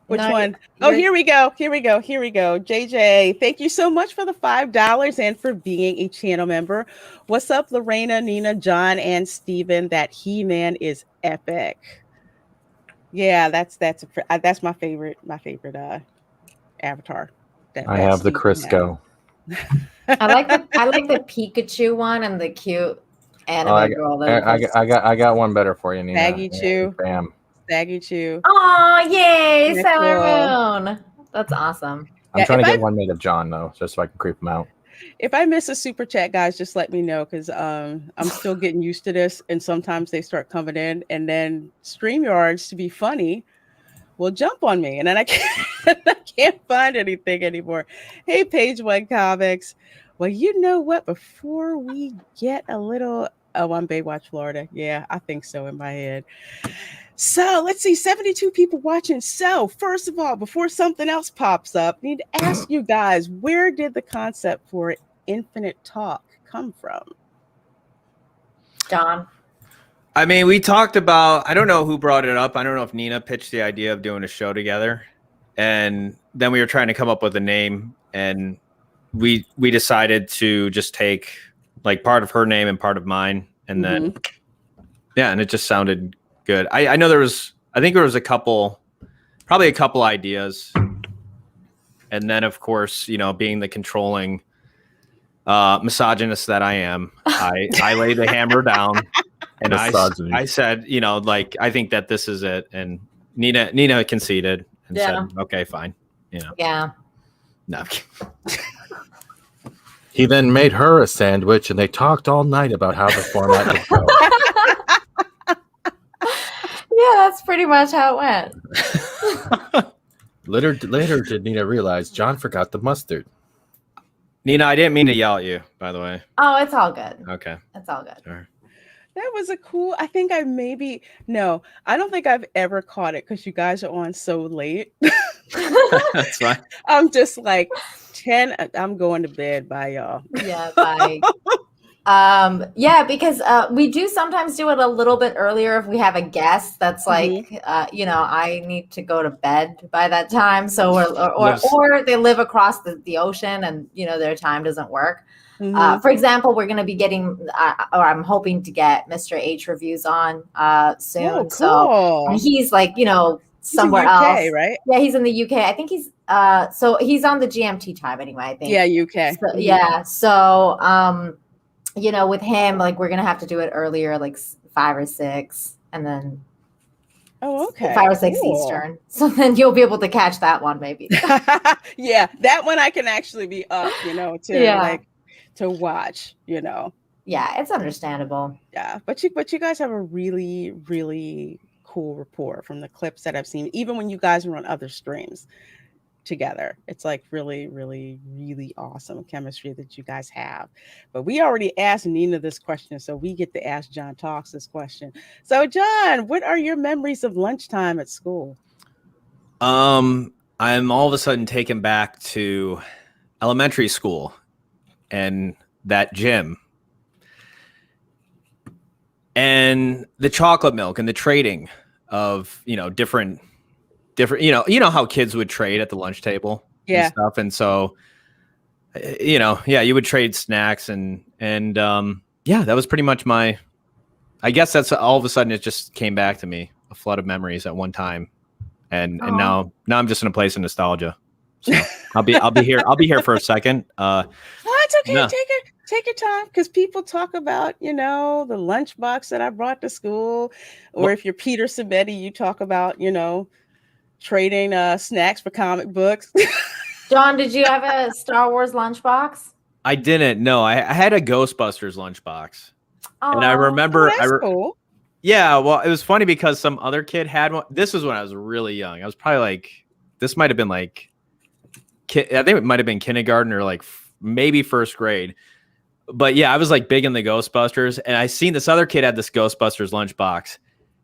Which one? Oh, here we go. JJ, thank you so much for the $5 and for being a channel member. What's up, Lorena, Nina, John, and Steven? That He-Man is epic. Yeah, that's my favorite avatar.
I have the Crisco.
I like the Pikachu one and the cute anime girl.
I got one better for you, Nina.
Maggie Chew.
Bam.
Saggy Chew.
Oh, yay,
Yeah,
Sailor Moon. That's awesome.
I'm trying to get one made of John though, just so I can creep him out.
If I miss a super chat, guys, just let me know because I'm still getting used to this, and sometimes they start coming in, and then StreamYards, to be funny, will jump on me, and then I can't find anything anymore. Hey, Page One Comics. Well, you know what? Before we get a little, I'm Baywatch, Florida. Yeah, I think so in my head. So let's see, 72 people watching. So first of all, before something else pops up, I need to ask you guys, where did the concept for Infinite Talk come from?
John.
I mean, we talked about, I don't know who brought it up. I don't know if Nina pitched the idea of doing a show together. And then we were trying to come up with a name, and we decided to just take like part of her name and part of mine. And then, yeah, and it just sounded good. I know I think there was probably a couple ideas. And then, of course, being the controlling misogynist that I am, I laid the hammer down and I said, I think that this is it. And Nina conceded and said, okay, fine.
Yeah.
No.
He then made her a sandwich, and they talked all night about how the format would go.
Yeah, that's pretty much how it went.
Later did Nina realize John forgot the mustard.
Nina, I didn't mean to yell at you, by the way.
Oh, it's all good.
Okay.
It's all good.
Sure.
That was I think I don't think I've ever caught it because you guys are on so late.
That's fine.
I'm just like 10. I'm going to bed. Bye, y'all.
Yeah, bye. Because we do sometimes do it a little bit earlier if we have a guest that's like, I need to go to bed by that time. So or they live across the ocean and their time doesn't work. For example, we're going to be getting, or I'm hoping to get Mr. H reviews on soon.
Oh, cool.
So and he's like, somewhere else,
right?
Yeah, he's in the UK. I think he's so he's on the GMT time anyway. I think.
Yeah, UK.
So, yeah. So with him, like we're gonna have to do it earlier, like 5 or 6, and then.
Oh, okay.
5 or 6 Eastern. So then you'll be able to catch that one, maybe.
Yeah, that one I can actually be up, to watch,
Yeah, it's understandable.
Yeah, but you guys have a really, really cool rapport from the clips that I've seen, even when you guys were on other streams together. It's like really, really, really awesome chemistry that you guys have. But we already asked Nina this question, so we get to ask John Talks this question. So John, what are your memories of lunchtime at school?
I'm all of a sudden taken back to elementary school and that gym and the chocolate milk and the trading of, different, how kids would trade at the lunch table and stuff. And so, you would trade snacks and that was pretty much I guess that's all of a sudden it just came back to me, a flood of memories at one time. And now I'm just in a place of nostalgia. So I'll be here for a second.
It's okay. No. Take your time, because people talk about, the lunchbox that I brought to school, or if you're Peter Sabetti, you talk about, trading snacks for comic books.
John, did you have a Star Wars lunchbox?
I didn't. No, I had a Ghostbusters lunchbox, and I
Oh,
remember.
that's cool.
Yeah, well, it was funny because some other kid had one. This was when I was really young. I was probably this might have been I think it might have been kindergarten or maybe first grade. But yeah, I was big in the Ghostbusters, and I seen this other kid had this Ghostbusters lunchbox,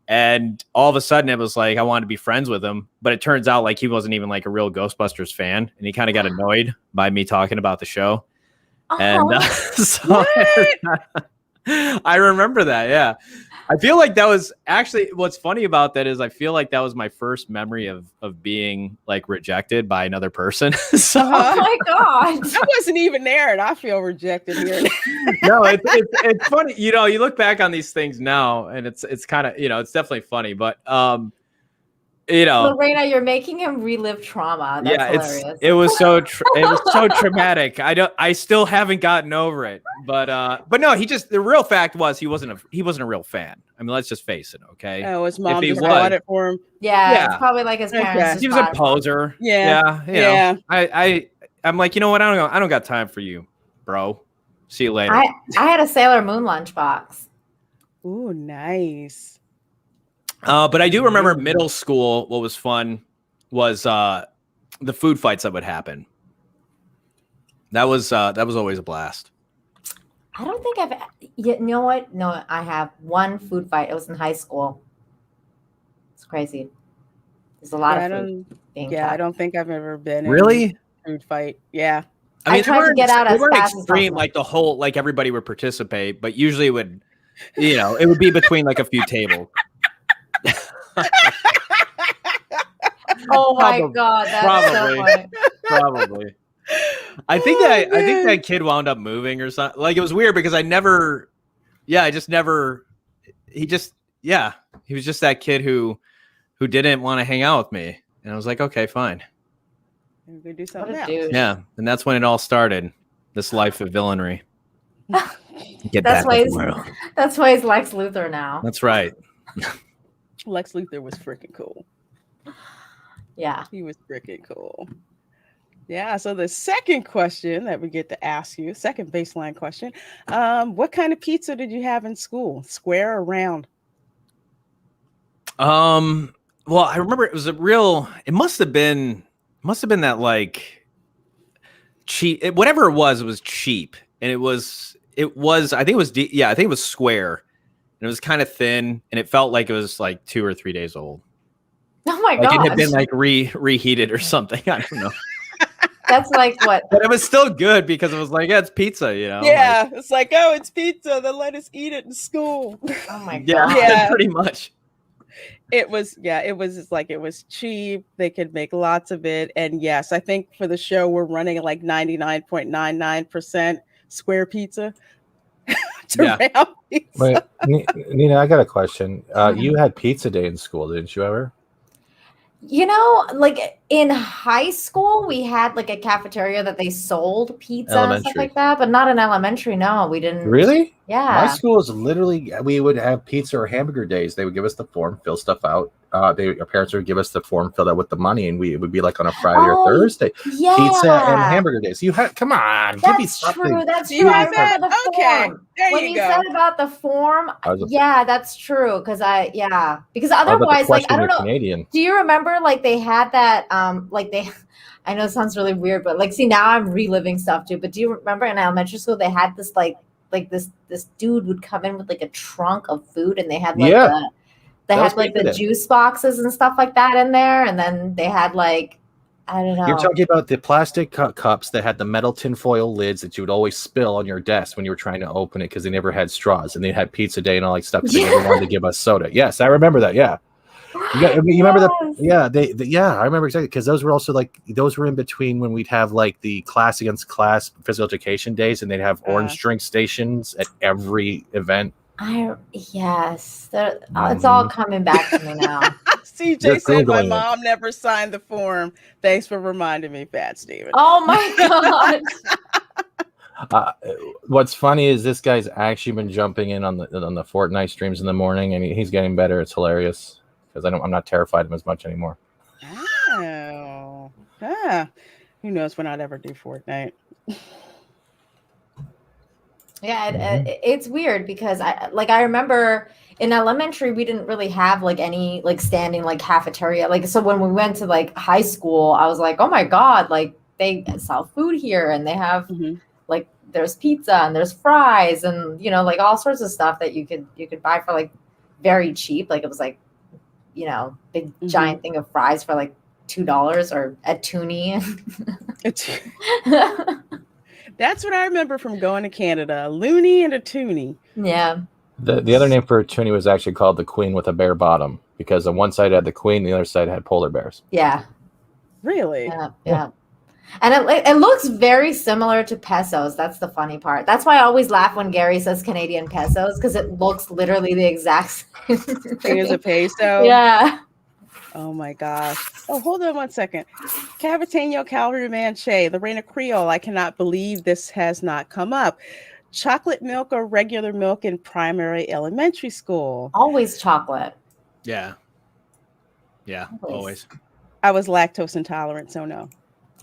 and all of a sudden it was I wanted to be friends with him, but it turns out he wasn't even a real Ghostbusters fan, and he kind of got annoyed by me talking about the show. And so I remember that. Yeah. I feel like that was actually what's funny about that is I feel like that was my first memory of being rejected by another person. So,
oh my God.
I wasn't even there and I feel rejected here.
No, it's funny. You look back on these things now and it's kind of, it's definitely funny, but you know,
Lorena, you're making him relive trauma. That's hilarious.
it was so traumatic. I still haven't gotten over it. But no, the real fact was he wasn't a real fan. I mean, let's just face it, okay?
Oh, his mom just bought it for him.
Yeah, it's probably like his parents.
He was a poser.
Yeah.
You know, I'm like, you know what? I don't got time for you, bro. See you later.
I had a Sailor Moon lunchbox.
Ooh, nice.
But I do remember middle school. What was fun was the food fights that would happen. That was always a blast.
I don't think you know what? No, I have one food fight. It was in high school. It's crazy. There's a lot of food being
I don't think I've ever been in
really
a food fight. Yeah.
I mean,
tried to get out as
weren't
fast as
extreme,
possible.
like the whole, like everybody would participate, but usually it would, you know, it would be between like a few tables.
Oh my God, that's so funny.
Probably. I think that kid wound up moving or something. Like it was weird because he was just that kid who didn't want to hang out with me, and I was like, okay, fine.
We do something else.
Yeah, and that's when it all started. This life of villainy.
That's why he's Lex Luthor now.
That's right.
Lex Luthor was freaking cool.
Yeah.
He was freaking cool. Yeah. So the second question that we get to ask you, second baseline question, what kind of pizza did you have in school? Square or round?
Well, I remember it must have been that like cheap, whatever it was cheap. And it was, I think it was, I think it was square, and it was kind of thin, and it felt like it was like 2 or 3 days old.
Oh my
God. Like it had been like reheated or something. I don't know.
That's like what?
But it was still good because it was like, yeah, it's pizza, you know?
Yeah. Like, it's like, oh, it's pizza. Then let us eat it in school.
Oh my God.
Yeah, pretty much.
It was just like, it was cheap. They could make lots of it. And yes, I think for the show, we're running like 99.99% square pizza. Round pizza.
Wait, Nina, I got a question. You had pizza day in school, didn't you ever?
You know, like in high school, we had like a cafeteria that they sold pizza and stuff like that, but not in elementary. No, we didn't.
Really?
Yeah.
My school is literally, we would have pizza or hamburger days. They would give us the form, fill stuff out. Our parents would give us the form, fill out with the money, and it would be like on a Friday or Thursday.
Yeah.
Pizza and hamburger days. Come on, give me something.
True. That's true. I remember the form.
There
when
you
you
go.
said about the form, that's true. Because otherwise, like, I don't know.
Canadian.
Do you remember like they had that I know it sounds really weird, but like, see, now I'm reliving stuff too. But do you remember in elementary school they had this like this dude would come in with like a trunk of food, and they had like the juice boxes and stuff like that in there, and then they had like, I don't know.
You're talking about the plastic cups that had the metal tinfoil lids that you would always spill on your desk when you were trying to open it because they never had straws, and they had pizza day and all that stuff. They never wanted to give us soda. Yes, I remember that. Yeah. You remember that? Yeah, I remember exactly, because those were also like, those were in between when we'd have like the class against class physical education days, and they'd have orange drink stations at every event.
It's all coming back to me now.
CJ said my mom never signed the form. Thanks for reminding me, Fat Steven.
Oh my God.
What's funny is this guy's actually been jumping in on the Fortnite streams in the morning, and he's getting better. It's hilarious because I'm not terrified of him as much anymore.
Oh, who knows when I'd ever do Fortnite?
Yeah, it's weird because I remember in elementary we didn't really have like any like standing like cafeteria. Like, so when we went to like high school, I was like, oh my God, like they sell food here, and they have like, there's pizza and there's fries and, you know, like all sorts of stuff that you could buy for like very cheap. Like it was like, you know, big giant thing of fries for like $2 or a toonie.
That's what I remember from going to Canada. A loonie and a toonie.
Yeah.
The other name for a toonie was actually called the Queen with a bare bottom, because on one side had the Queen, the other side had polar bears.
Yeah.
Really?
Yeah. And it looks very similar to pesos. That's the funny part. That's why I always laugh when Gary says Canadian pesos, because it looks literally the exact same
thing as a peso.
Yeah.
Oh my gosh. Oh, hold on one second. Cavitano Cavalryman Che, the Reina Creole. I cannot believe this has not come up. Chocolate milk or regular milk in primary elementary school?
Always chocolate.
Yeah. Yeah, always.
I was lactose intolerant, so no.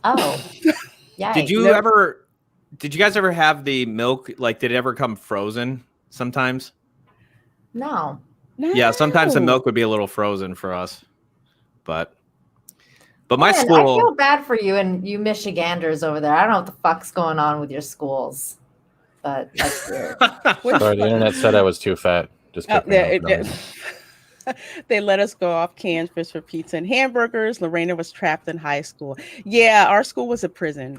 Oh. Yeah.
Did you guys ever have the milk, like, did it ever come frozen sometimes?
No.
Yeah, sometimes the milk would be a little frozen for us. But my
Man,
school,
I feel bad for you and you Michiganders over there. I don't know what the fuck's going on with your schools, but that's weird.
Sorry, the internet said I was too fat. Just kicked me out, guys.
They let us go off canvas for pizza and hamburgers. Lorena was trapped in high school. Yeah, our school was a prison.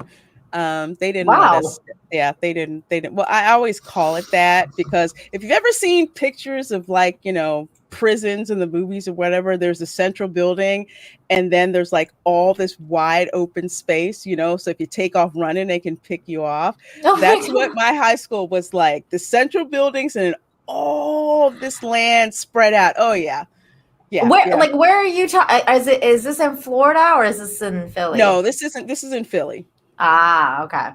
They didn't want us. Yeah, they didn't. Well, I always call it that because if you've ever seen pictures of, like, you know, prisons in the movies or whatever, there's a central building and then there's like all this wide open space, you know, so if you take off running, they can pick you off. That's what my high school was like. The central buildings and all this land spread out. Oh yeah. Yeah.
Where are you is this in Florida or is this in Philly?
No, this is in Philly.
Ah, okay.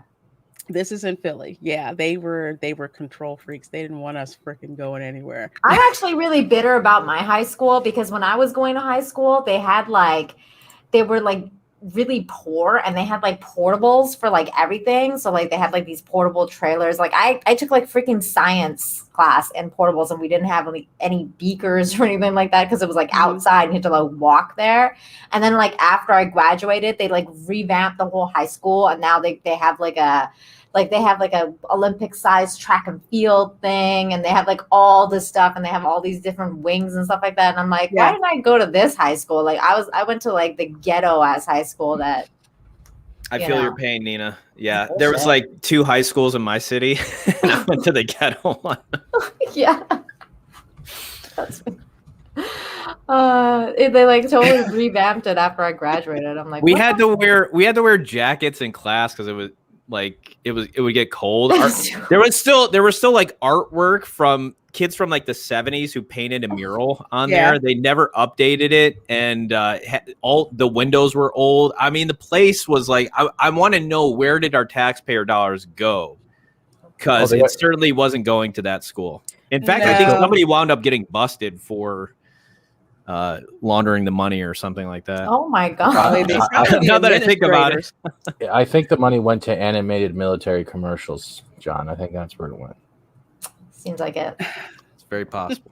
This is in Philly. Yeah, they were control freaks. They didn't want us freaking going anywhere.
I'm actually really bitter about my high school because when I was going to high school, they were really poor and they had like portables for like everything. So like they had like these portable trailers. Like I took like freaking science class and portables and we didn't have any beakers or anything like that because it was like outside and you had to like walk there. And then like after I graduated, they like revamped the whole high school and now they have like a Olympic sized track and field thing and they have like all this stuff and they have all these different wings and stuff like that. And I'm like, why didn't I go to this high school? Like I went to like the ghetto ass high school that
I feel your pain, Nina. Yeah. There was like 2 high schools in my city and I went to the ghetto one.
Yeah. That's they like totally revamped it after I graduated. I'm like,
we had to wear jackets in class because it was like it would get cold. There was still like artwork from kids from like the 70s who painted a mural on there. They never updated it, and all the windows were old. I mean, the place was like I want to know, where did our taxpayer dollars go? Because it certainly wasn't going to that school. In fact, I think somebody wound up getting busted for laundering the money or something like that.
Oh my god!
Now that I think about it,
I think the money went to animated military commercials, John. I think that's where it went.
Seems like it.
It's very possible.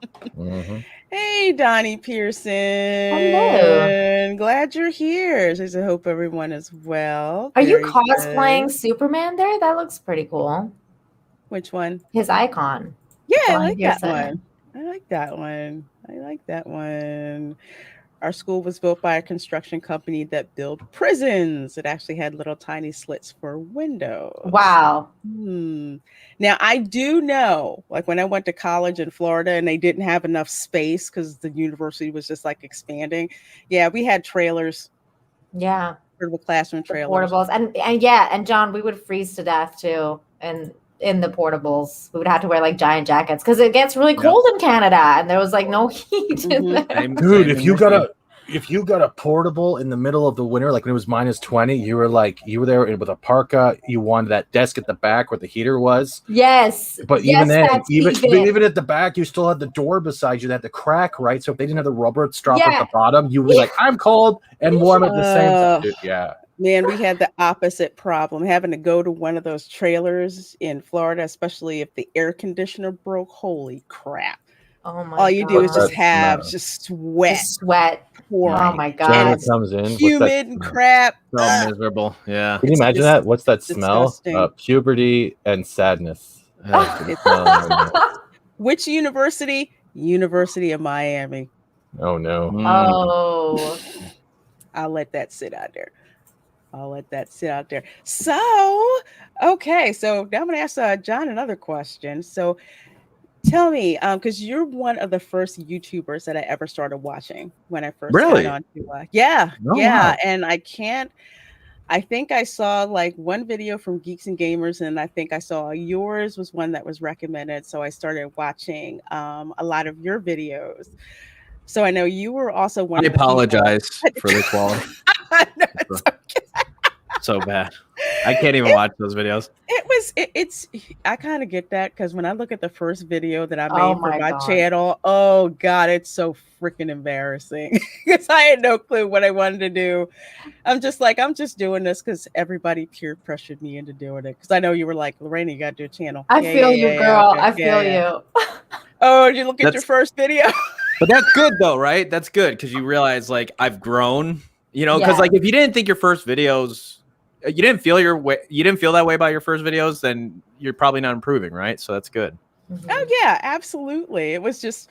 Hey, Donnie Pearson.
Hello.
Glad you're here. I hope everyone is well.
Are you cosplaying Superman there? That looks pretty cool.
Which one?
His icon.
Yeah, I like that one. I like that one. Our school was built by a construction company that built prisons. It actually had little tiny slits for windows.
Wow.
Now, I do know, like when I went to college in Florida and they didn't have enough space because the university was just like expanding. Yeah, we had trailers.
Yeah.
Portable classroom trailers.
Portables. And John, we would freeze to death too. And in the portables, we would have to wear like giant jackets because it gets really cold in Canada and there was like no heat in there.
Dude, if you got a portable in the middle of the winter, like when it was -20, you were there with a parka. You wanted that desk at the back where the heater was.
Yes.
But even then, even at the back, you still had the door beside you that had the crack, right? So if they didn't have the rubber strap at the bottom, you were like, I'm cold and warm at the same time. Dude, yeah.
Man, we had the opposite problem, having to go to one of those trailers in Florida, especially if the air conditioner broke. Holy crap.
Oh my
All you do is just have sweat. Pouring.
Oh my god.
Janet comes in.
Humid and crap.
So miserable. Yeah.
Can you imagine that? What's that smell?
disgusting.
Puberty and sadness.
Which university? University of Miami.
Oh no.
Oh.
I'll let that sit out there. So, okay. So now I'm going to ask John another question. So tell me, because you're one of the first YouTubers that I ever started watching when I first got on to, wow. And I think I saw like one video from Geeks and Gamers, and I think I saw yours was one that was recommended. So I started watching a lot of your videos. So I know you were also one
I
of the people.
apologize for the quality.
No, it's okay.
So bad. I can't even watch those videos.
It's I kind of get that because when I look at the first video that I
Oh
made for
my
my
God.
channel, oh God, it's so freaking embarrassing because I had no clue what I wanted to do. I'm just doing this because everybody peer pressured me into doing it. Because I know you were like, Lorena, you got to do a channel.
I feel you, girl.
Okay.
I feel you.
Oh, did you look at your first video?
But that's good though, right? That's good because you realize like I've grown, you know, because
Yeah.
like if you didn't think your first videos, you didn't feel that way about your first videos, then you're probably not improving, right? So that's good.
Oh yeah, absolutely. It was just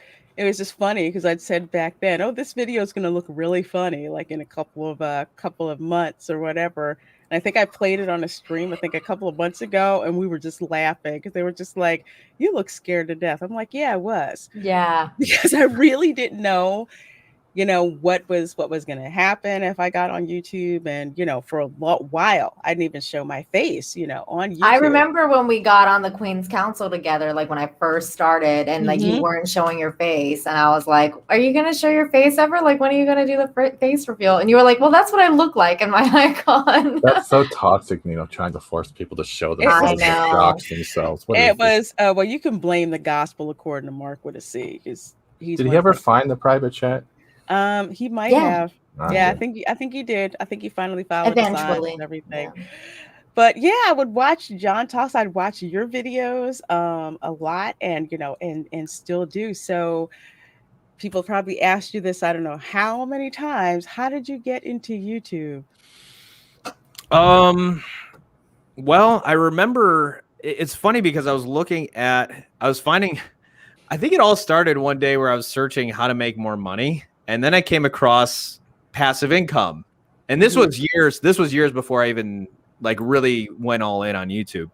funny because I'd said back then, oh, this video is going to look really funny, like in a couple of months or whatever. And I think I played it on a stream, I think a couple of months ago, and we were just laughing because they were just like, "You look scared to death." I'm like, "Yeah, I was,"
Yeah.
because I really didn't know, what was going to happen if I got on YouTube, and for a while I didn't even show my face, on YouTube.
I remember when we got on the Queen's Council together, like when I first started, and like you weren't showing your face, and I was like, "Are you gonna show your face ever? Like, when are you gonna do the face reveal?" And you were like, "Well, that's what I look like in my icon."
That's so toxic, trying to force people to show themselves and dox themselves.
It was well, you can blame the gospel according to Mark with a C, because
Did he ever find the private chat?
He might have.
Okay.
Yeah, I think he did. I think he finally followed the signs
Eventually.
and everything. Yeah. But yeah, I would watch John Talks. I'd watch your videos a lot, and and still do. So people probably asked you this, I don't know how many times. How did you get into YouTube?
Well, I remember it's funny because I was finding, I think it all started one day where I was searching how to make more money. And then I came across passive income. And this was years before I even like really went all in on YouTube.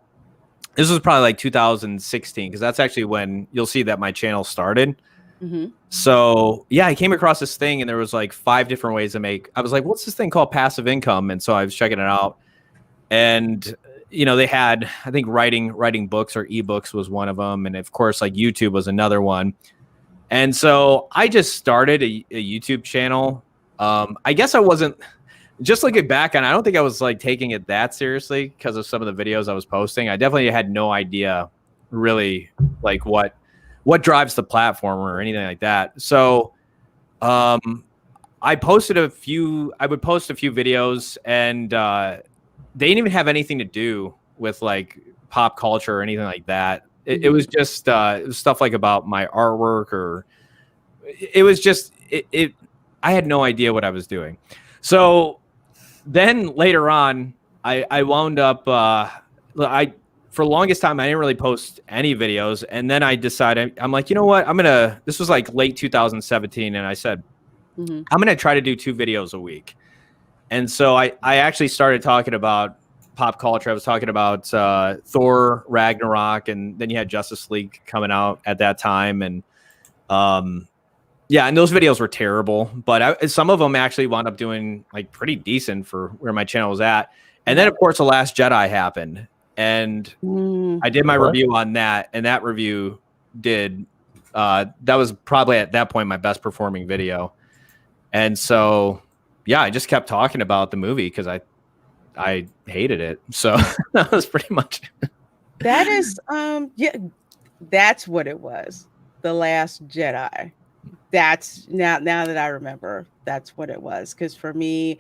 This was probably like 2016, because that's actually when you'll see that my channel started. So yeah, I came across this thing and there was like 5 different ways to make. I was like, what's this thing called passive income? And so I was checking it out. And they had, I think writing books or ebooks was one of them. And of course, like YouTube was another one. And so I just started a YouTube channel. I guess I wasn't, just looking back on, I don't think I was like taking it that seriously because of some of the videos I was posting. I definitely had no idea really like what drives the platform or anything like that. So I would post a few videos, and they didn't even have anything to do with like pop culture or anything like that. It was just it was stuff like about my artwork, or it was just I had no idea what I was doing. So then later on, I wound up for the longest time I didn't really post any videos, and then I decided, I'm like, you know what, this was like late 2017, and I said, I'm gonna try to do 2 videos a week. And so I actually started talking about pop culture. I was talking about Thor Ragnarok, and then you had Justice League coming out at that time, and and those videos were terrible, but some of them actually wound up doing like pretty decent for where my channel was at. And then of course The Last Jedi happened, and I did my review on that, and that review did that was probably at that point my best performing video. And so yeah, I just kept talking about the movie because I hated it. So that was pretty much it.
That is that's what it was. The Last Jedi. That's now that I remember, that's what it was. Because for me,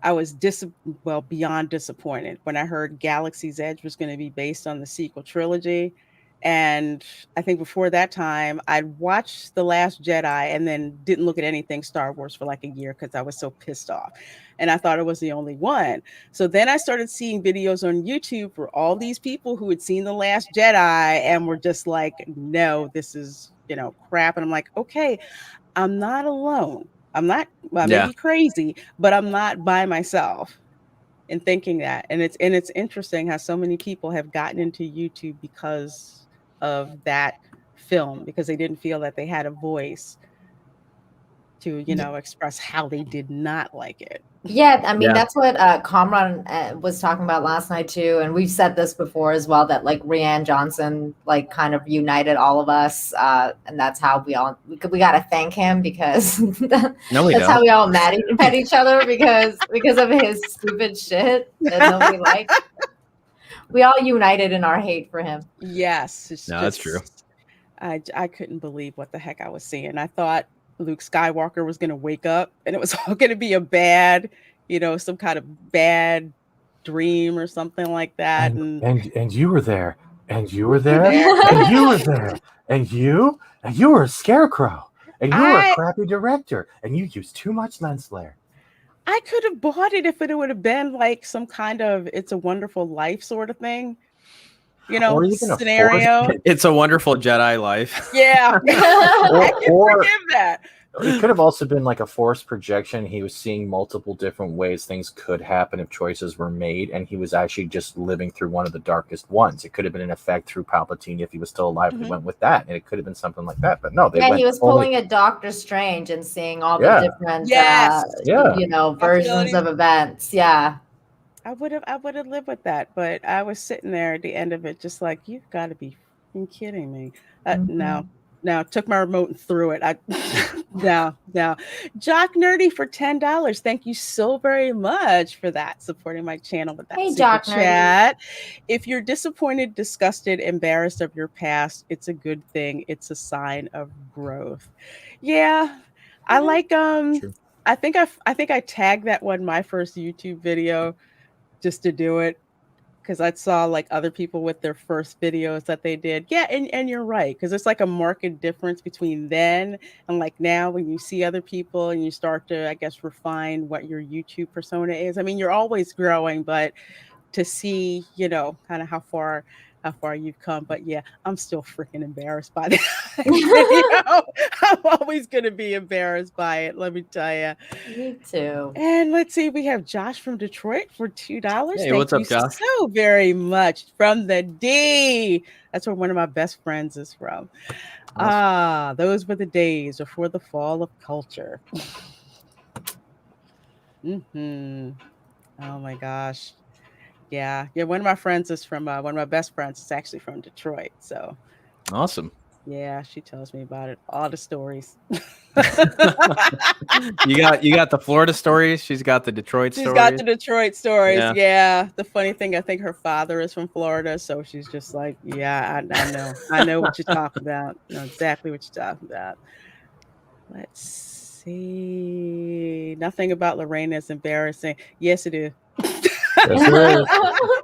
I was beyond disappointed when I heard Galaxy's Edge was going to be based on the sequel trilogy. And I think before that time, I'd watched The Last Jedi and then didn't look at anything Star Wars for like a year because I was so pissed off. And I thought it was the only one. So then I started seeing videos on YouTube for all these people who had seen The Last Jedi and were just like, no, this is, crap. And I'm like, okay, I'm not alone. I'm not, maybe crazy, but I'm not by myself in thinking that. And it's interesting how so many people have gotten into YouTube because of that film, because they didn't feel that they had a voice. to, express how they did not like it.
Yeah, I mean, that's what Kamran was talking about last night too, and we've said this before as well, that like Rianne Johnson like kind of united all of us, and that's how we got to thank him, because that's how we all met each other because of his stupid shit that nobody liked. We all united in our hate for him.
Yes,
that's true.
I couldn't believe what the heck I was seeing. I thought Luke Skywalker was going to wake up and it was all going to be a bad, some kind of bad dream or something like that.
And you were there, and you were there, and you were there, and you were a scarecrow, and you were a crappy director, and you used too much lens flare.
I could have bought it if it would have been like some kind of It's a Wonderful Life sort of thing.
Or even
scenario.
It's a Wonderful Jedi Life.
Yeah. I can forgive that.
It could have also been like a forced projection. He was seeing multiple different ways things could happen if choices were made, and he was actually just living through one of the darkest ones. It could have been an effect through Palpatine if he was still alive. They went with that, and it could have been something like that. But no,
he was pulling a Doctor Strange and seeing all the different versions of events. Yeah.
I would have lived with that, but I was sitting there at the end of it, just like, you've got to be kidding me. No, took my remote and threw it. No. Jock Nerdy for $10. Thank you so very much for that, supporting my channel with that super chat. If you're disappointed, disgusted, embarrassed of your past, it's a good thing. It's a sign of growth. Yeah, I like I think I tagged that one my first YouTube video just to do it, because I saw like other people with their first videos that they did. Yeah, and you're right, because it's like a marked difference between then and like now, when you see other people and you start to, I guess, refine what your YouTube persona is. I mean, you're always growing, but to see, kind of how far you've come. But yeah, I'm still freaking embarrassed by that. I'm always going to be embarrassed by it, let me tell you.
Me too.
And let's see, we have Josh from Detroit for $2.
Hey,
Thank
what's up,
you
Josh?
so very much. From the D. That's where one of my best friends is from. Awesome. Those were the days before the fall of culture. Oh my gosh. Yeah. One of my friends is from one of my best friends is actually from Detroit. So
awesome.
Yeah, she tells me about it. All the stories.
You got the Florida stories. She's got the Detroit stories.
She's got the Detroit stories. Yeah. The funny thing, I think her father is from Florida, so she's just like, yeah, I know what you're talking about. I know exactly what you're talking about. Let's see. Nothing about Lorraine is embarrassing. Yes, it is.
Yes, it is.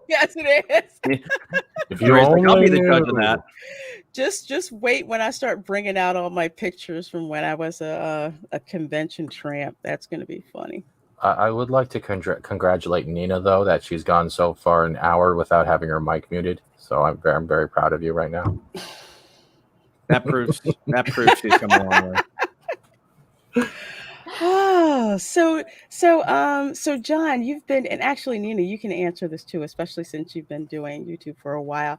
Yes, it is.
If you only
I'll be the judge of that.
Just wait when I start bringing out all my pictures from when I was a convention tramp. That's going to be funny.
I would like to congratulate Nina, though, that she's gone so far an hour without having her mic muted. So I'm very proud of you right now.
That proves she's come a long way.
Oh, so John, you've been, and actually Nina, you can answer this too, especially since you've been doing YouTube for a while.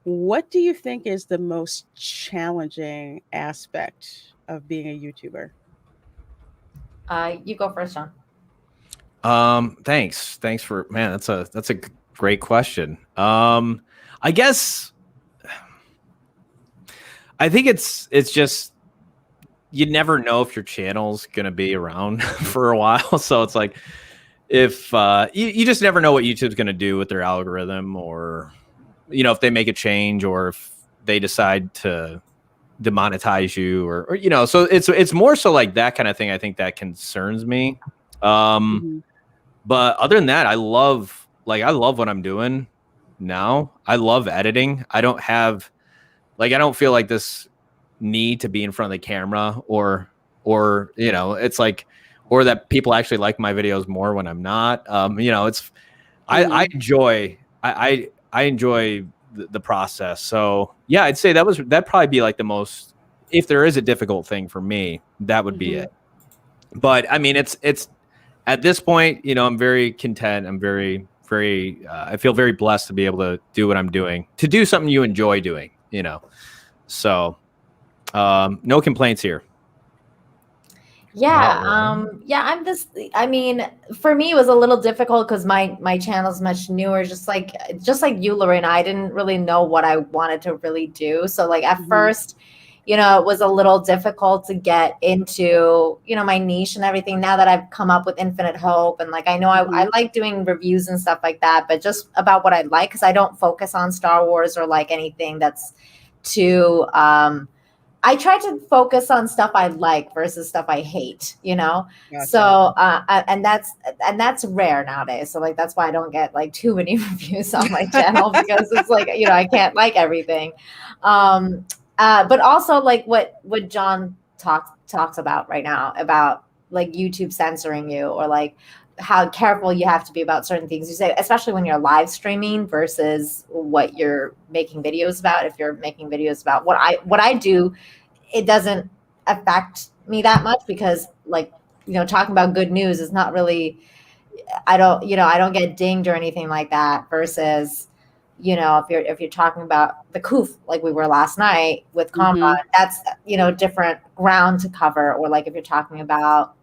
What do you think is the most challenging aspect of being a YouTuber?
You go first, John.
Thanks for, man. That's a great question. I guess I think it's just, you never know if your channel's gonna be around for a while. So it's like, if you just never know what YouTube's gonna do with their algorithm, or if they make a change, or if they decide to demonetize you, or so it's more so like that kind of thing. I think that concerns me. But other than that, I love what I'm doing now. I love editing. I don't feel like this need to be in front of the camera, or it's like, or that people actually like my videos more when I'm not. I enjoy the process. So yeah, I'd say that'd probably be like the most, if there is a difficult thing for me, that would be it. But I mean, it's at this point, I'm very content. I'm very I feel very blessed to be able to do what I'm doing, to do something you enjoy doing, so no complaints here.
Yeah, I'm this. I mean, for me, it was a little difficult because my channel's much newer. Just like you, Lorena, I didn't really know what I wanted to really do. So like at first, it was a little difficult to get into, my niche and everything. Now that I've come up with Infinite Hope, and like I know I like doing reviews and stuff like that, but just about what I like, because I don't focus on Star Wars or like anything that's too. I try to focus on stuff I like versus stuff I hate,
Gotcha.
So and that's rare nowadays. So like that's why I don't get like too many reviews on my channel, because it's like I can't like everything. But also like what John talks about right now about like YouTube censoring you, or like how careful you have to be about certain things you say, especially when you're live streaming versus what you're making videos about. If you're making videos about what I do, it doesn't affect me that much, because like, talking about good news is not really, I don't get dinged or anything like that, versus, if you're talking about the coof, like we were last night with Comrade, that's, different ground to cover. Or like if you're talking about,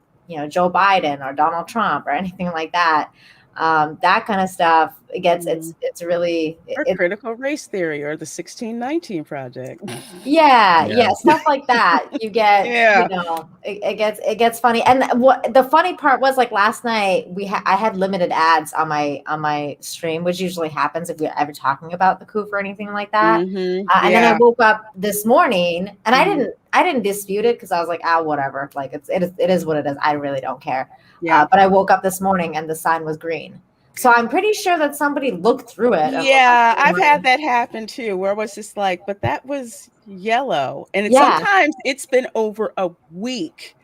Joe Biden or Donald Trump or anything like that, that kind of stuff, it gets, it's really
or critical race theory or the 1619 project.
Yeah, stuff like that. You get, it gets funny. And what the funny part was, like last night, I had limited ads on my stream, which usually happens if we're ever talking about the coup or anything like that. And then I woke up this morning, and I didn't dispute it, because I was like, whatever. Like it is what it is. I really don't care. But I woke up this morning and the sign was green. So I'm pretty sure that somebody looked through it.
Yeah, I've had that happen too, where it was just like, but that was yellow. And sometimes it's been over a week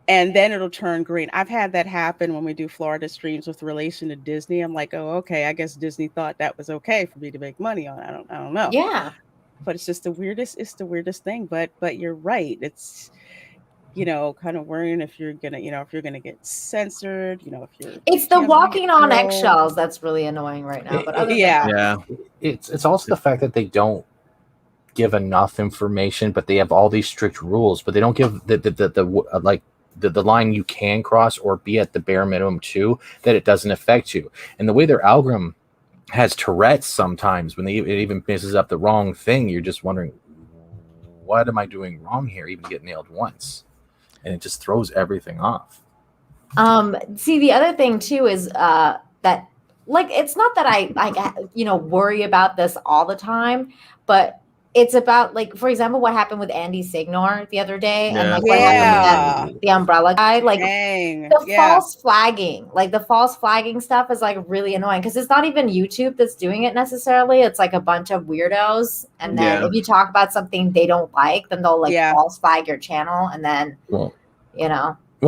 and then it'll turn green. I've had that happen when we do Florida streams with relation to Disney. I'm like, oh, okay, I guess Disney thought that was okay for me to make money on. I don't know.
Yeah.
But it's just the weirdest thing. But you're right. It's kind of worrying if you're gonna get censored, if you're.
It's the walking on eggshells that's really annoying right now. But other than that,
it's also the fact that they don't give enough information, but they have all these strict rules, but they don't give the line you can cross or be at the bare minimum too, that it doesn't affect you. And the way their algorithm has Tourette's sometimes, when it even messes up the wrong thing, you're just wondering, what am I doing wrong here? Even get nailed once. And it just throws everything off.
See, the other thing too is that, like, it's not that I worry about this all the time, but it's about, like, for example, what happened with Andy Signor the other day, and like what happened with the umbrella guy, like false flagging, like the false flagging stuff is like really annoying, because it's not even YouTube that's doing it necessarily. It's like a bunch of weirdos, and then if you talk about something they don't like, then they'll like false flag your channel, and then
Well,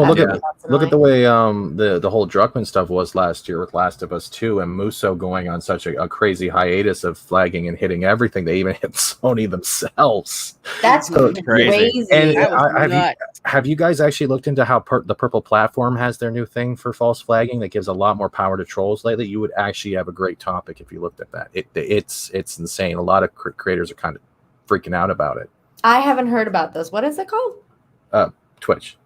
look at the way the whole Druckmann stuff was last year with Last of Us 2, and Musso going on such a crazy hiatus of flagging and hitting everything. They even hit Sony themselves.
That's crazy.
And have you guys actually looked into how the Purple Platform has their new thing for false flagging that gives a lot more power to trolls lately? You would actually have a great topic if you looked at that. It's insane. A lot of creators are kind of freaking out about it.
I haven't heard about this. What is it called?
Twitch.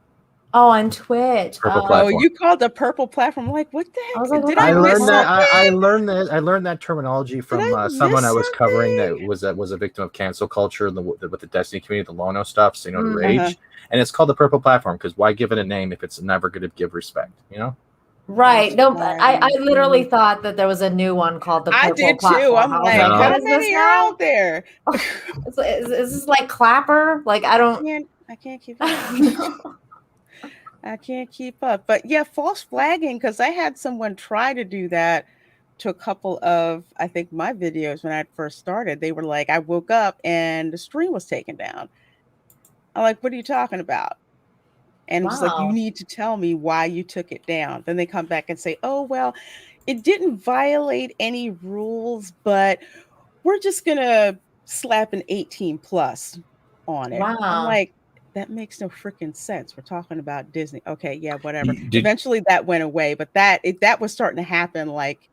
Oh, on Twitch.
Oh, you called the Purple Platform. I'm like, what the heck?
I learned that terminology from someone I was covering that was a victim of cancel culture with the Destiny community, the Lono stuff, so the rage. And it's called the Purple Platform, because why give it a name if it's never going to give respect,
Right. No, I literally thought that there was a new one called the Purple Platform.
I did too. I'm like, how many are out there?
Is this like Clapper? Like, I
can't keep up. I can't keep up. But yeah, false flagging, because I had someone try to do that to a couple of, I think, my videos when I first started. They were like, I woke up and the stream was taken down. I'm like, what are you talking about? And it's like, you need to tell me why you took it down. Then they come back and say, oh, well, it didn't violate any rules, but we're just going to slap an 18 plus on it.
Wow.
I'm like, that makes no freaking sense. We're talking about Disney. Okay, yeah, whatever. Eventually that went away, but that was starting to happen, like,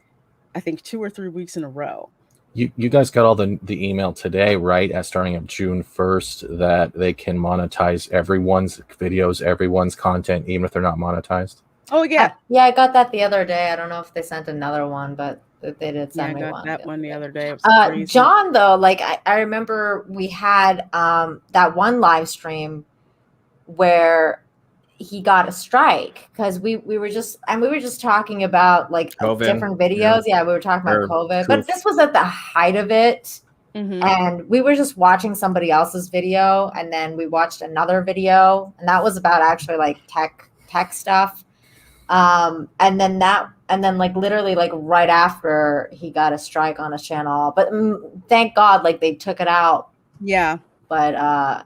I think 2 or 3 weeks in a row.
You guys got all the email today, right? As starting of June 1st, that they can monetize everyone's videos, everyone's content, even if they're not monetized.
Oh yeah,
I got that the other day. I don't know if they sent another one, but they did send me
I got
one.
that one the other day. It was crazy.
John, though, like I remember we had that one live stream where he got a strike because we were just talking about like
COVID,
different videos. Yeah, we were talking about COVID, but this was at the height of it. And we were just watching somebody else's video, and then we watched another video, and that was about actually like tech stuff. And then like literally like right after he got a strike on his channel, but thank God like they took it out.
Yeah.
But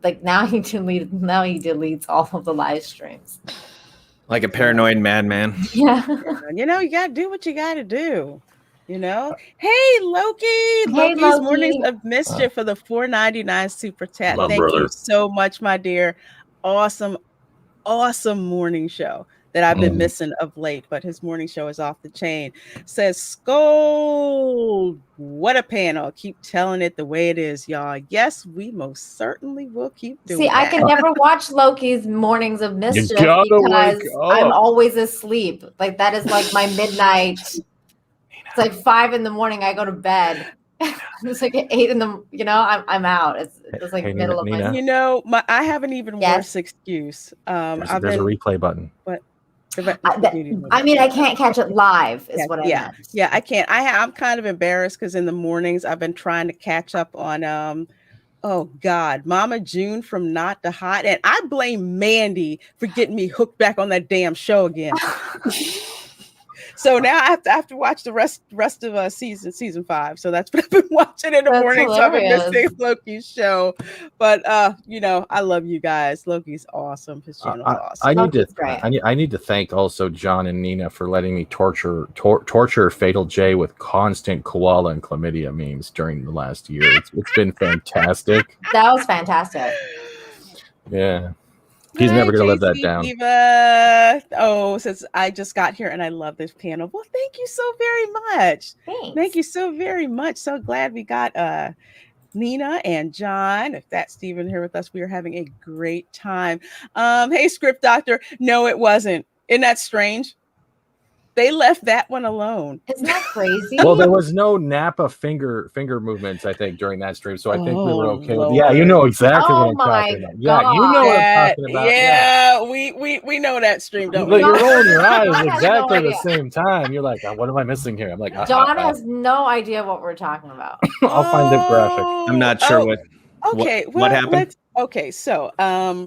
like now he deletes all of the live streams.
Like a paranoid madman.
Yeah.
You know, you gotta do what you gotta do. You know, hey Loki, Loki's
Loki.
Mornings of Mischief for the $4.99 super chat.
Love,
Thank
brother.
you so much, my dear. Awesome morning show that I've been missing of late, but his morning show is off the chain. Says Scold, what a panel. Keep telling it the way it is, y'all. Yes, we most certainly will keep doing
I
that.
can never watch Loki's Mornings of Mischief
gotta
because
wake up.
I'm always asleep. Like that is like my midnight. It's like 5 a.m. I go to bed. It's like 8 a.m. I'm out. It's like
Hey,
middle of my.
Nina.
You know, I have an even worse excuse.
There's a replay button.
But
I mean, I can't catch it live. Is what I meant.
Yeah, I can't. I'm kind of embarrassed because in the mornings I've been trying to catch up on oh God, Mama June from Not to Hot, and I blame Mandy for getting me hooked back on that damn show again. So now I have to watch the rest of season 5. So that's what I've been watching in the morning. So I've been missing Loki's show. But I love you guys. Loki's awesome. His channel's awesome.
I need to thank also John and Nina for letting me torture Fatal J with constant koala and chlamydia memes during the last year. It's been fantastic.
That was fantastic.
Yeah. He's never going to live that down.
Eva. Oh, since I just got here and I love this panel. Well, thank you so very much.
Thanks.
Thank you so very much. So glad we got Nina and John. If that's Stephen here with us, we are having a great time. Hey, Script Doctor. No, it wasn't. Isn't that strange? They left that one alone.
Isn't that crazy?
Well, there was no Napa finger movements, I think, during that stream, so I think we were okay with.
Lord.
Yeah, you know exactly what I'm talking about. Yeah, you know what I'm talking about.
Yeah, we know that stream, don't we?
You're rolling your eyes exactly the same time. You're like, what am I missing here? I'm like,
John has no idea what we're talking about.
I'll find the graphic.
I'm not sure what happened.
Okay, so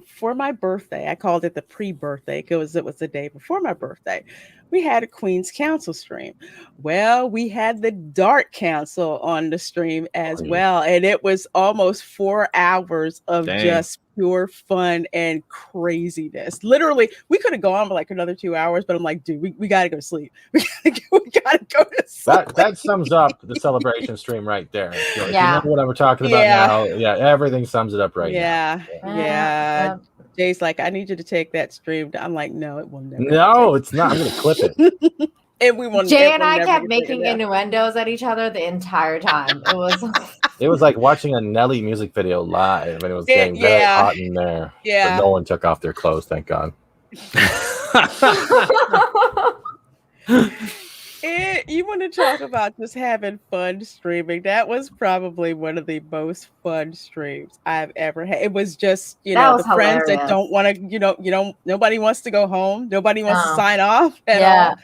for my birthday, I called it the pre-birthday because it was the day before my birthday. We had a Queen's Council stream. Well, we had the Dark Council on the stream as well, and it was almost 4 hours of just pure fun and craziness. Literally, we could have gone for like another 2 hours, but I'm like, dude, we gotta go to sleep. We gotta go to sleep.
That sums up the celebration stream right there. So if you know what I'm talking about now, everything sums it up right now.
Yeah. Jay's like, I need you to take that stream. I'm like, no, it will never.
No, it's not. I'm gonna clip it.
And we won't.
Jay and I kept making innuendos at each other the entire time.
It was like watching a Nelly music video live, and it was getting very hot in there.
Yeah.
But no one took off their clothes, thank God.
You want to talk about just having fun streaming? That was probably one of the most fun streams I've ever had. It was just, the friends that don't want to, nobody wants to go home. Nobody wants to sign off at all.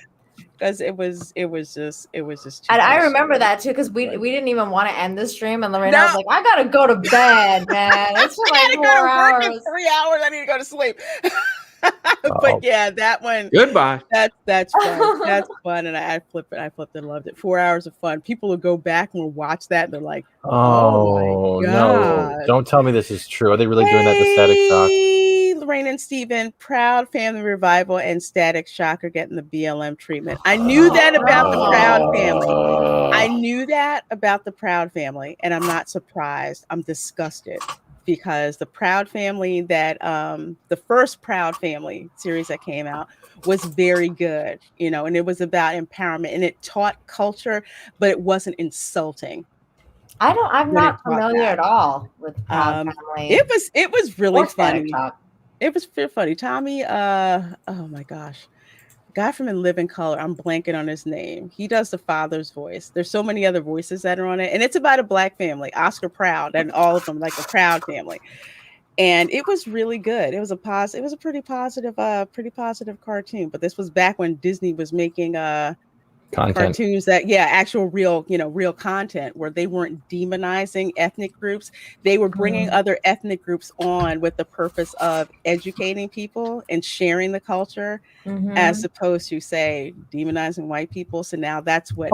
Because it was just.
And I remember that too, because we didn't even want to end the stream, and Reina was like, "I gotta go to bed, man. It's for like 4 hours.
In 3 hours. I need to go to sleep." But yeah, that one.
Goodbye.
That's fun. That's fun, and I flipped and loved it. 4 hours of fun. People will go back and will watch that, and they're like, "Oh my God.
No! Don't tell me this is true. Are they really doing that to Static Shock?"
Lorraine and Steven, Proud Family Revival and Static Shock are getting the BLM treatment. I knew that about the Proud Family. I knew that about the Proud Family, and I'm not surprised. I'm disgusted because the Proud Family that the first Proud Family series that came out was very good, you know, and it was about empowerment and it taught culture, but it wasn't insulting.
I'm
When it
not
taught
familiar
that.
at all with Proud Family.
It was really
or Static
funny.
Shock.
It was funny. Tommy, oh my gosh. Guy from In Living Color, I'm blanking on his name. He does the father's voice. There's so many other voices that are on it, and it's about a black family, Oscar Proud, and all of them, like the Proud family. And it was really good. It was a pretty positive cartoon. But this was back when Disney was making
Content.
cartoons that actual real content where they weren't demonizing ethnic groups. They were bringing other ethnic groups on with the purpose of educating people and sharing the culture, as opposed to, say, demonizing white people. So now that's what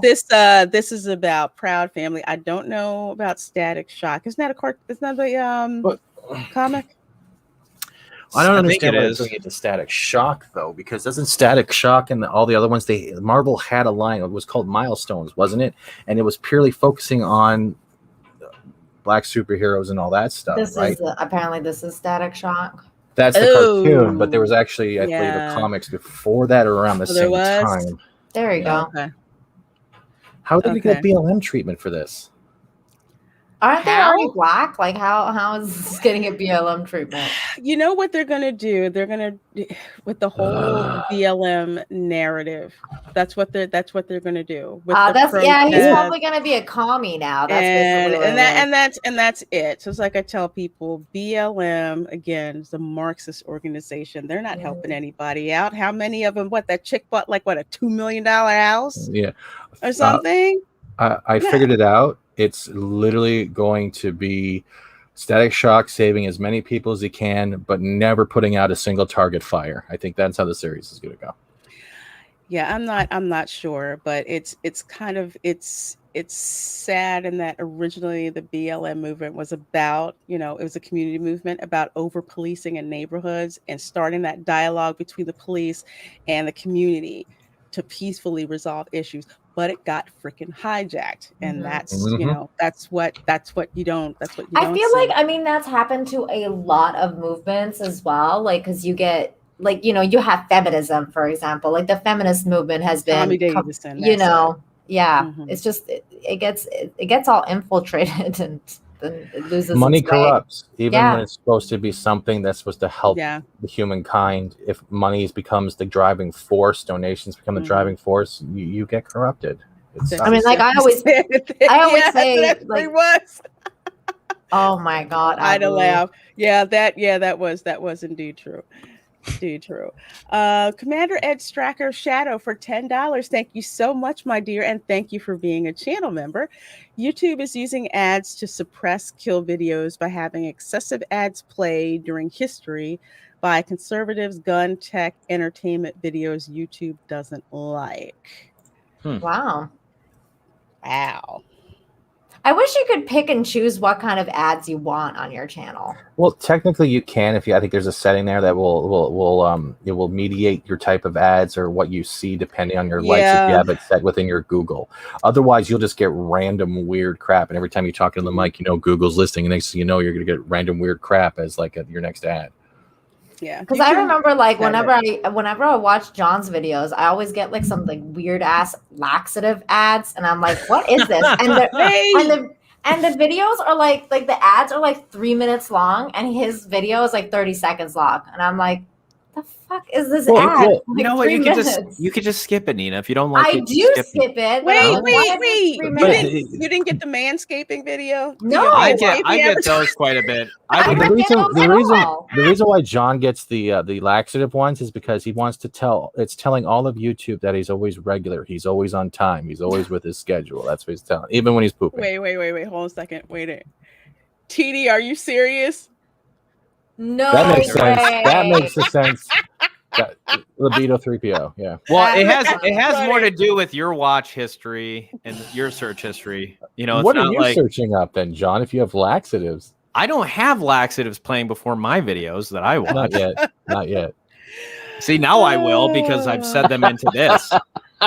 this is about. Proud Family. I don't know about Static Shock. Isn't that a comic?
I don't
think
understand
it
why
is.
they're bringing it to Static Shock though, because doesn't Static Shock and all the other ones, Marvel had a line, it was called Milestones, wasn't it? And it was purely focusing on black superheroes and all that stuff, right?
Apparently this is Static Shock.
That's the cartoon, but there was actually, I believe, a comics before that or around the same time.
There you go.
Okay.
How did we get BLM treatment for this?
Aren't they already black? Like how is this getting a BLM treatment?
You know what they're gonna do? They're gonna, with the whole BLM narrative. That's what they're gonna do. With
he's probably gonna be a commie now. That's basically
and that's it. So it's like I tell people, BLM again is a Marxist organization. They're not helping anybody out. How many of them? What, that chick bought like what, a $2 million house?
Yeah,
or something.
I figured it out. It's literally going to be Static Shock saving as many people as he can, but never putting out a single target fire. I think that's how the series is going to go.
Yeah, I'm not sure, but it's sad in that originally the BLM movement was about, it was a community movement about over policing in neighborhoods and starting that dialogue between the police and the community to peacefully resolve issues. But it got freaking hijacked, and that's that's what you don't.
I feel like that's happened to a lot of movements as well. Like, because you get you have feminism, for example. Like the feminist movement has been,
Tommy Davidson,
it's just it gets all infiltrated and then it loses
money
its way.
corrupts, even when it's supposed to be something that's supposed to help the humankind. If money becomes the driving force, donations become the driving force, you get corrupted.
I always say, like, oh my God,
I'd laugh. That was indeed true. Commander Ed Stracker Shadow for $10. Thank you so much, my dear, and thank you for being a channel member. YouTube is using ads to suppress kill videos by having excessive ads play during history by conservatives, gun, tech, entertainment videos YouTube doesn't like.
Wow. I wish you could pick and choose what kind of ads you want on your channel.
Well, technically you can I think there's a setting there that will mediate your type of ads or what you see depending on your likes if you have it set within your Google. Otherwise, you'll just get random weird crap, and every time you talk into the mic, Google's listing, and next thing you know, you're going to get random weird crap as your next ad.
Yeah,
because I remember whenever I watch John's videos, I always get some weird ass laxative ads, and I'm like, what is this? And the videos are the ads are 3 minutes long, and his video is 30 seconds long, and I'm like, the fuck is this ad?
You know what? You could just skip it, Nina. If you don't like it,
skip it.
Wait. You didn't get the manscaping video?
No,
I get those quite a bit.
The reason why John gets the laxative ones is because he wants to telling all of YouTube that he's always regular. He's always on time. He's always with his schedule. That's what he's telling, even when he's pooping.
Wait. Hold on a second. Wait. TD, are you serious?
No,
that makes sense. That makes sense. Libido 3PO, yeah.
Well, it has more to do with your watch history and your search history.
What are you searching up then, John? If you have laxatives,
I don't have laxatives playing before my videos that I watch.
Not yet.
See, now I will because I've set them into this.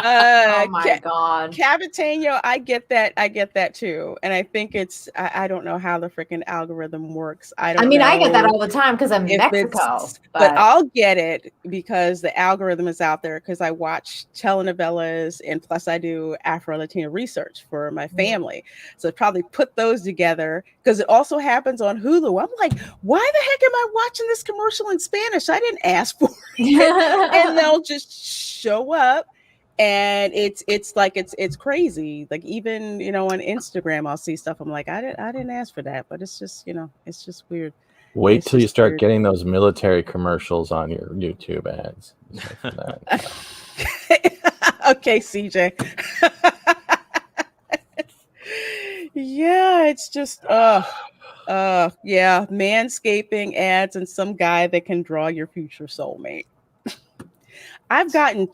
Oh my God.
Cavatano, I get that too. And I think I don't know how the freaking algorithm works. I
get that all the time because I'm Mexico.
But I'll get it because the algorithm is out there because I watch telenovelas and plus I do Afro-Latino research for my family. So probably put those together because it also happens on Hulu. I'm like, why the heck am I watching this commercial in Spanish? I didn't ask for it. And they'll just show up. And it's crazy. Like even on Instagram, I'll see stuff. I'm like, I didn't ask for that, but it's just it's just weird.
Wait till you start getting those military commercials on your YouTube ads.
Okay, CJ. Yeah, it's just manscaping ads and some guy that can draw your future soulmate. I've gotten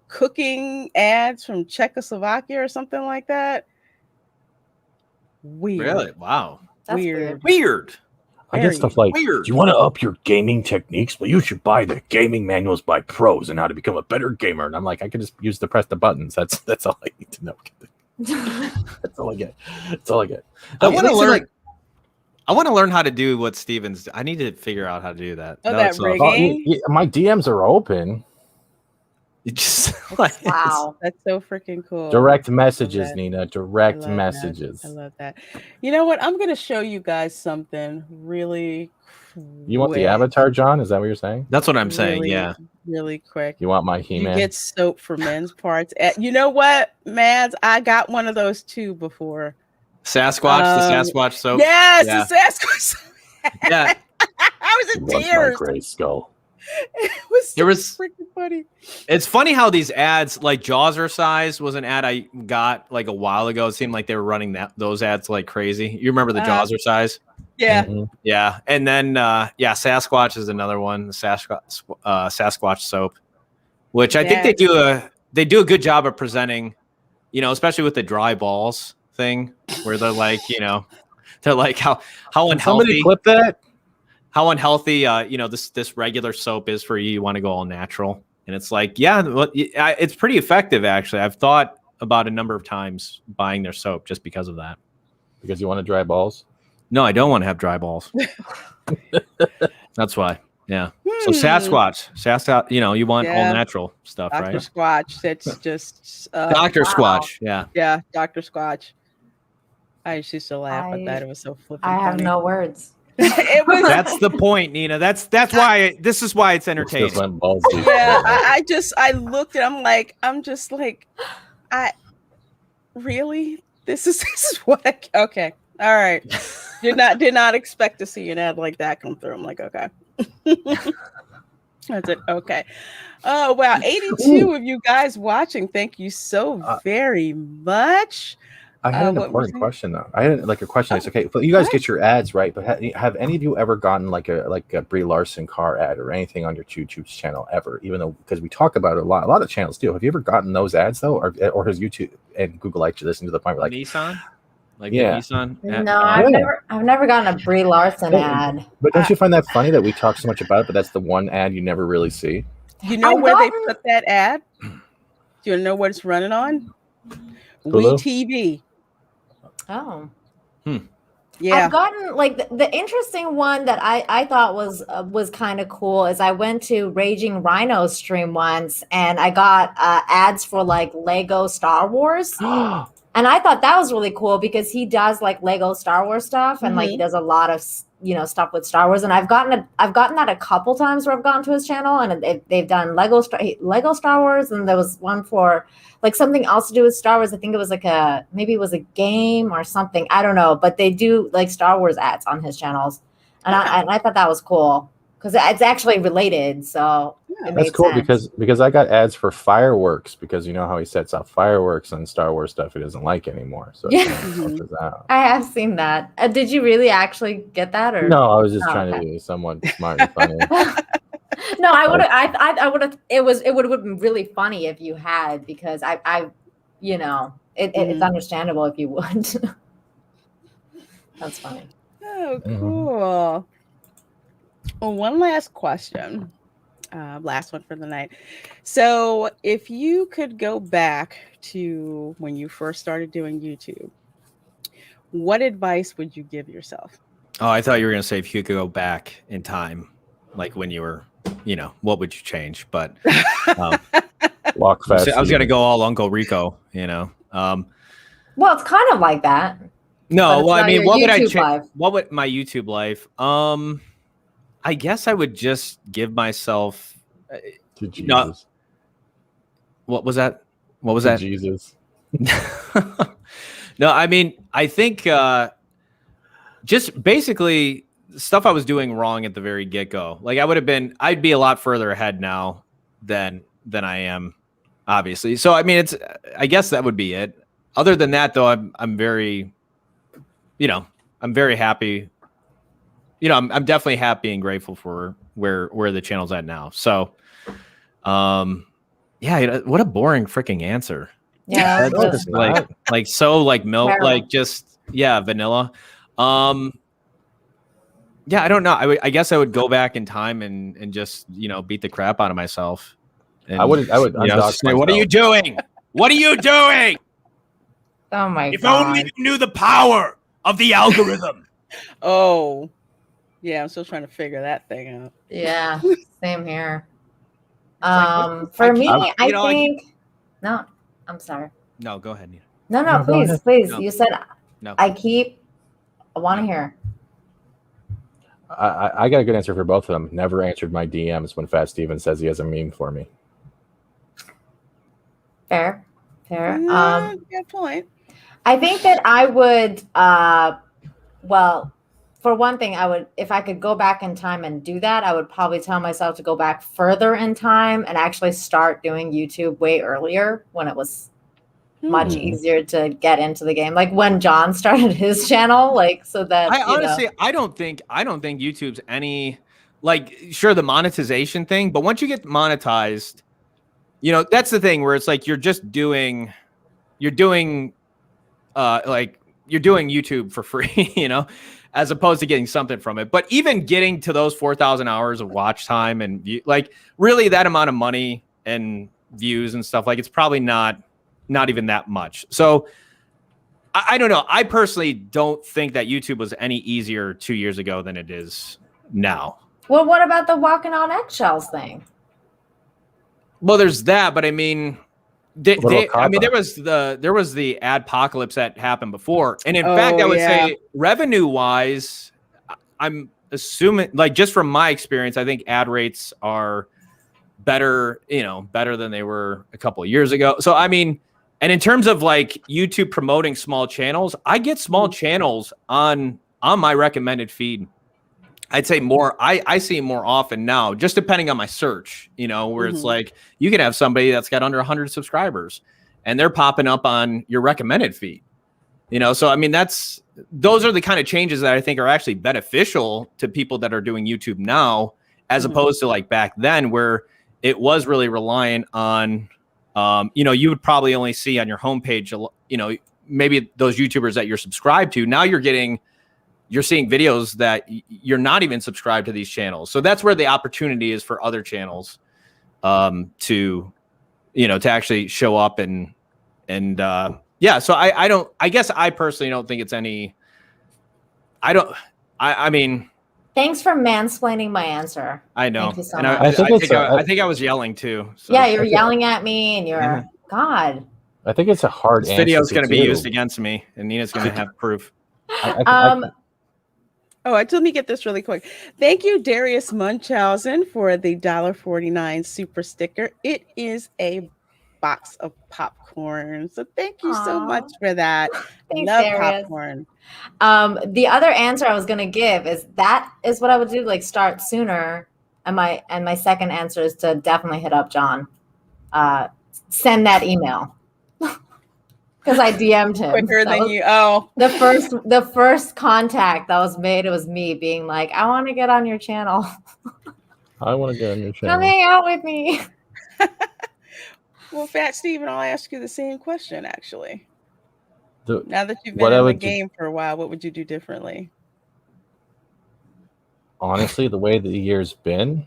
cooking ads from Czechoslovakia or something like that. Weird.
Really? Wow.
That's
weird.
I get stuff like, do you want to up your gaming techniques? Well, you should buy the gaming manuals by pros and how to become a better gamer. And I'm like, I can just use the press the buttons. That's all I need to know. That's all I get.
I want to learn. I want to learn how to do what Steven's. I need to figure out how to do that.
That rigging?
My DMs are open.
Wow,
that's so freaking cool.
Direct messages, Nina. Direct messages.
I love that. You know what? I'm going to show you guys something really
You want the avatar, John? Is that what you're saying?
That's what I'm saying. Yeah.
Really quick.
You want my He-Man?
You get soap for men's parts. You know what, Mads? I got one of those too before.
Sasquatch, the Sasquatch soap.
Yes, the Sasquatch soap.
Yeah.
I was in tears.
My gray skull.
It was freaking funny.
It's funny how these ads, like Jazzercise was an ad I got like a while ago. It seemed like they were running those ads like crazy. You remember the Jazzercise?
Yeah.
Mm-hmm.
Yeah. And then Sasquatch is another one, the Sasquatch soap, which I think they do a good job of presenting, especially with the dry balls thing where they're like, they're like how unhealthy.
Somebody clip that.
How unhealthy, this regular soap is for you. You want to go all natural, and it's like, it's pretty effective actually. I've thought about a number of times buying their soap just because of that.
Because you want to dry balls?
No, I don't want to have dry balls. That's why. Yeah. So Sasquatch, you want all natural stuff,
Dr.
right?
Dr. Squatch. That's just
Dr. Squatch. Yeah.
Yeah, Dr. Squatch. I used to laugh at that. It was so flipping.
I have no words.
That's the point, Nina. That's why this is why it's entertaining.
Yeah, I looked and I'm just like, really? This is what okay. All right. Did not expect to see an ad like that come through. I'm like, okay. That's it. Okay. Oh wow, 82 of you guys watching. Thank you so very much.
I had an important question though. I had a question. It's okay. But you guys get your ads right. But have any of you ever gotten like a Brie Larson car ad or anything on your YouTube channel ever? Even though because we talk about it a lot of channels do. Have you ever gotten those ads though, or has YouTube and Google actually listened to the point where like
Nissan? Like
yeah.
Nissan?
No, I've never gotten a Brie Larson ad.
But don't you find that funny that we talk so much about it, but that's the one ad you never really see?
You know where they put that ad? Do you know what it's running on?
Hulu?
WeTV.
Oh.
Yeah.
I've gotten like the interesting one that I thought was kind of cool is I went to Raging Rhino's stream once and I got ads for like Lego Star Wars. And I thought that was really cool because he does like Lego Star Wars stuff and like he does a lot of stuff with Star Wars. And I've gotten that a couple times where I've gone to his channel and they've done Lego Star Wars, and there was one for like something else to do with Star Wars. I think it was maybe it was a game or something. I don't know, but they do like Star Wars ads on his channels, and I thought that was cool because it's actually related. So
that's cool because I got ads for fireworks because you know how he sets up fireworks and Star Wars stuff he doesn't like anymore. So
I have seen that. Did you really actually get that? Or
no, I was just trying to be somewhat smart and funny.
No, I would have. I would have. It would have been really funny if you had because it's understandable if you would. That's funny.
Oh, cool. Well, one last question. last one for the night. So if you could go back to when you first started doing YouTube, what advice would you give yourself?
Oh, I thought you were going to say if you could go back in time, like when you were, what would you change? But
walk fast.
I was going to go all Uncle Rico,
Well, it's kind of like that.
No, well, I mean, what would I
YouTube
change?
life.
What would my YouTube life? I guess I would just give myself.
To Jesus.
No, what was that? What was that?
Jesus.
No, I mean, I think just basically stuff I was doing wrong at the very get-go. Like I'd be a lot further ahead now than I am, obviously. So I mean, I guess that would be it. Other than that, though, I'm very, I'm very happy. I'm definitely happy and grateful for where the channel's at now. So, yeah, what a boring freaking answer.
Yeah,
That's just like so like milk, like just vanilla. Yeah, I don't know. I guess I would go back in time and just beat the crap out of myself. And,
I would
say, what are you doing? What are you doing?
Oh my
If
god!
only you knew the power of the algorithm.
Oh, yeah, I'm still trying to figure that thing out.
Yeah, same here.
Like,
For me, I
know,
think. No, I'm sorry.
No, go ahead, Nina.
No,
No, go
please,
ahead.
please.
No.
You said
No.
I want to hear.
I got a good answer for both of them. Never answered my DMs when Fat Steven says he has a meme for me.
Fair.
Good point.
I think that I would. Well, for one thing, I would, if I could go back in time and do that, I would probably tell myself to go back further in time and actually start doing YouTube way earlier when it was much easier to get into the game. Like when John started his channel, so that
I honestly, I don't think YouTube's any sure the monetization thing, but once you get monetized, that's the thing where it's like you're doing YouTube for free, as opposed to getting something from it. But even getting to those 4,000 hours of watch time and really that amount of money and views and stuff, it's probably not even that much. So I don't know. I personally don't think that YouTube was any easier 2 years ago than it is now.
Well, what about the walking on eggshells thing?
Well, there's that, but I mean, there was the adpocalypse that happened before, and in fact, I would say revenue wise, I'm assuming just from my experience, I think ad rates are better than they were a couple of years ago. So I mean, and in terms of YouTube promoting small channels, I get small channels on my recommended feed. I'd say more. I see more often now, just depending on my search, where it's you can have somebody that's got under 100 subscribers and they're popping up on your recommended feed, So, I mean, those are the kind of changes that I think are actually beneficial to people that are doing YouTube now, as opposed to back then where it was really reliant on, you would probably only see on your homepage, maybe those YouTubers that you're subscribed to. Now you're seeing videos that you're not even subscribed to these channels. So that's where the opportunity is for other channels to actually show up and so I guess I personally don't think it's any, I mean,
thanks for mansplaining my answer.
I know.
Thank you so
and
much.
I think I was yelling too. So.
Yeah, you're yelling at me and you're God.
I think it's a hard
this
answer.
Video is going to be used against me and Nina's going to have proof.
Let me get this really quick. Thank you, Darius Munchausen, for the $1.49 super sticker. It is a box of popcorn. So thank you so much for that.
Thanks,
Love
Darius.
popcorn.
The other answer I was gonna give is what I would do, start sooner. And my second answer is to definitely hit up John. Send that email. Because I DM'd him
Quicker than you.
The first contact that was made, it was me being like, I want to get on your channel.
I want to get on your channel.
Come hang out with me.
Well, Fat Steven, I'll ask you the same question, actually. Now that you've
what
been
I
in the
would
game for a while, what would you do differently?
Honestly, the way the year's been,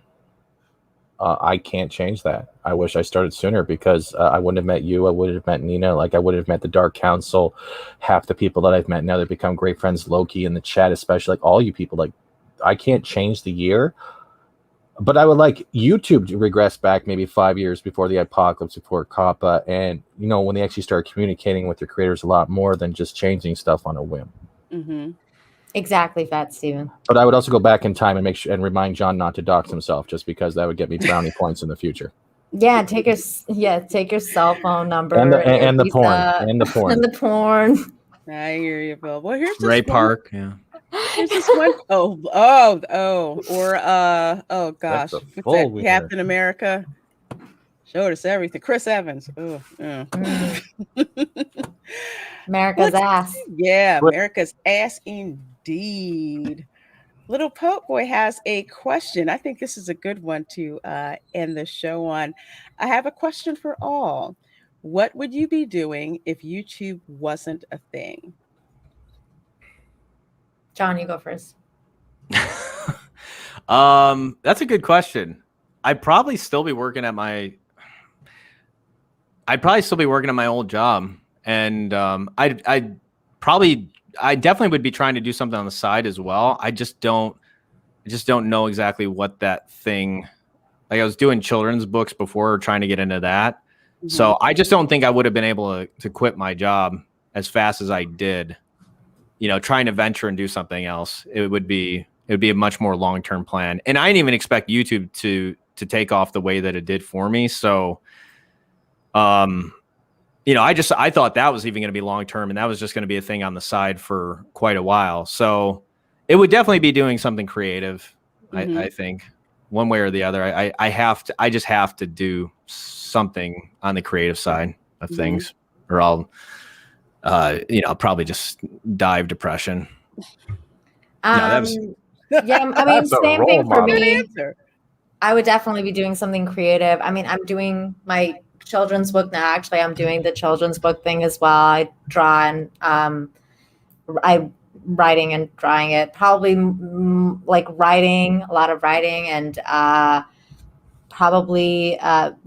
I can't change that. I wish I started sooner because I wouldn't have met you. I would have met Nina. Like I would have met the Dark Council. Half the people that I've met now, they've become great friends. Loki in the chat, especially, like all you people. Like I can't change the year, but I would like YouTube to regress back maybe 5 years before the apocalypse, before COPPA, and when they actually start communicating with their creators a lot more than just changing stuff on a whim.
Mm-hmm.
Exactly, Fat Steven.
But I would also go back in time and make sure and remind John not to dox himself, just because that would get me brownie points in the future.
Yeah, take your cell phone number
And the
visa,
porn. And the porn.
and the porn.
I hear you, Bill. Well, here's
Ray
this
Park. Yeah.
Here's this one. Oh, or oh gosh,
That's the
what's
full
that? Captain America showed us everything. Chris Evans. Oh, yeah.
America's ass.
Yeah, America's ass indeed. Little Poke Boy has a question. I think this is a good one to end the show on. I have a question for all. What would you be doing if YouTube wasn't a thing?
John, you go first.
That's a good question. I'd probably still be working at my old job, and I definitely would be trying to do something on the side as well. I just don't know exactly what that thing. Like I was doing children's books before, trying to get into that. Mm-hmm. So I just don't think I would have been able to quit my job as fast as I did. Trying to venture and do something else. It would be a much more long-term plan. And I didn't even expect YouTube to take off the way that it did for me. So, I thought that was even going to be long-term, and that was just going to be a thing on the side for quite a while. So it would definitely be doing something creative. Mm-hmm. I think one way or the other, I just have to do something on the creative side of things, or I'll probably just die of depression.
Yeah, I mean, same thing for me. I would definitely be doing something creative. I mean, I'm doing my children's book now. Actually, I'm doing the children's book thing as well. I draw and I writing and drawing it. Probably like a lot of writing, and probably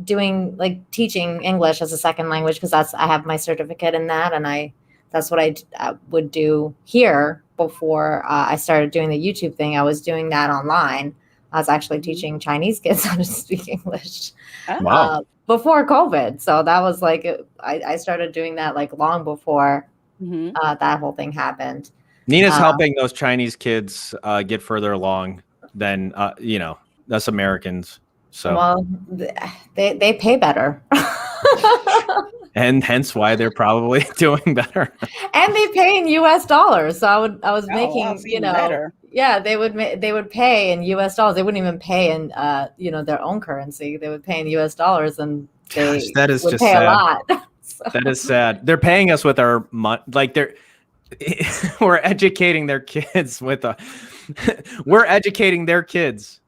doing like teaching English as a second language, because I have my certificate in that, and that's what I would do here before I started doing the YouTube thing. I was doing that online. I was actually teaching Chinese kids how to speak English before COVID. So that was like, I started doing that like long before that whole thing happened.
Nina's helping those Chinese kids get further along than, us Americans. So
well, they pay better.
And hence why they're probably doing better. And
they pay in US dollars. So I was making,
better.
Yeah, they would pay in US dollars. They wouldn't even pay in their own currency. They would pay in US dollars, and
that is
would
just
pay
sad.
a lot. So.
That is sad. They're paying us with our money. Like we're educating their kids we're educating their kids.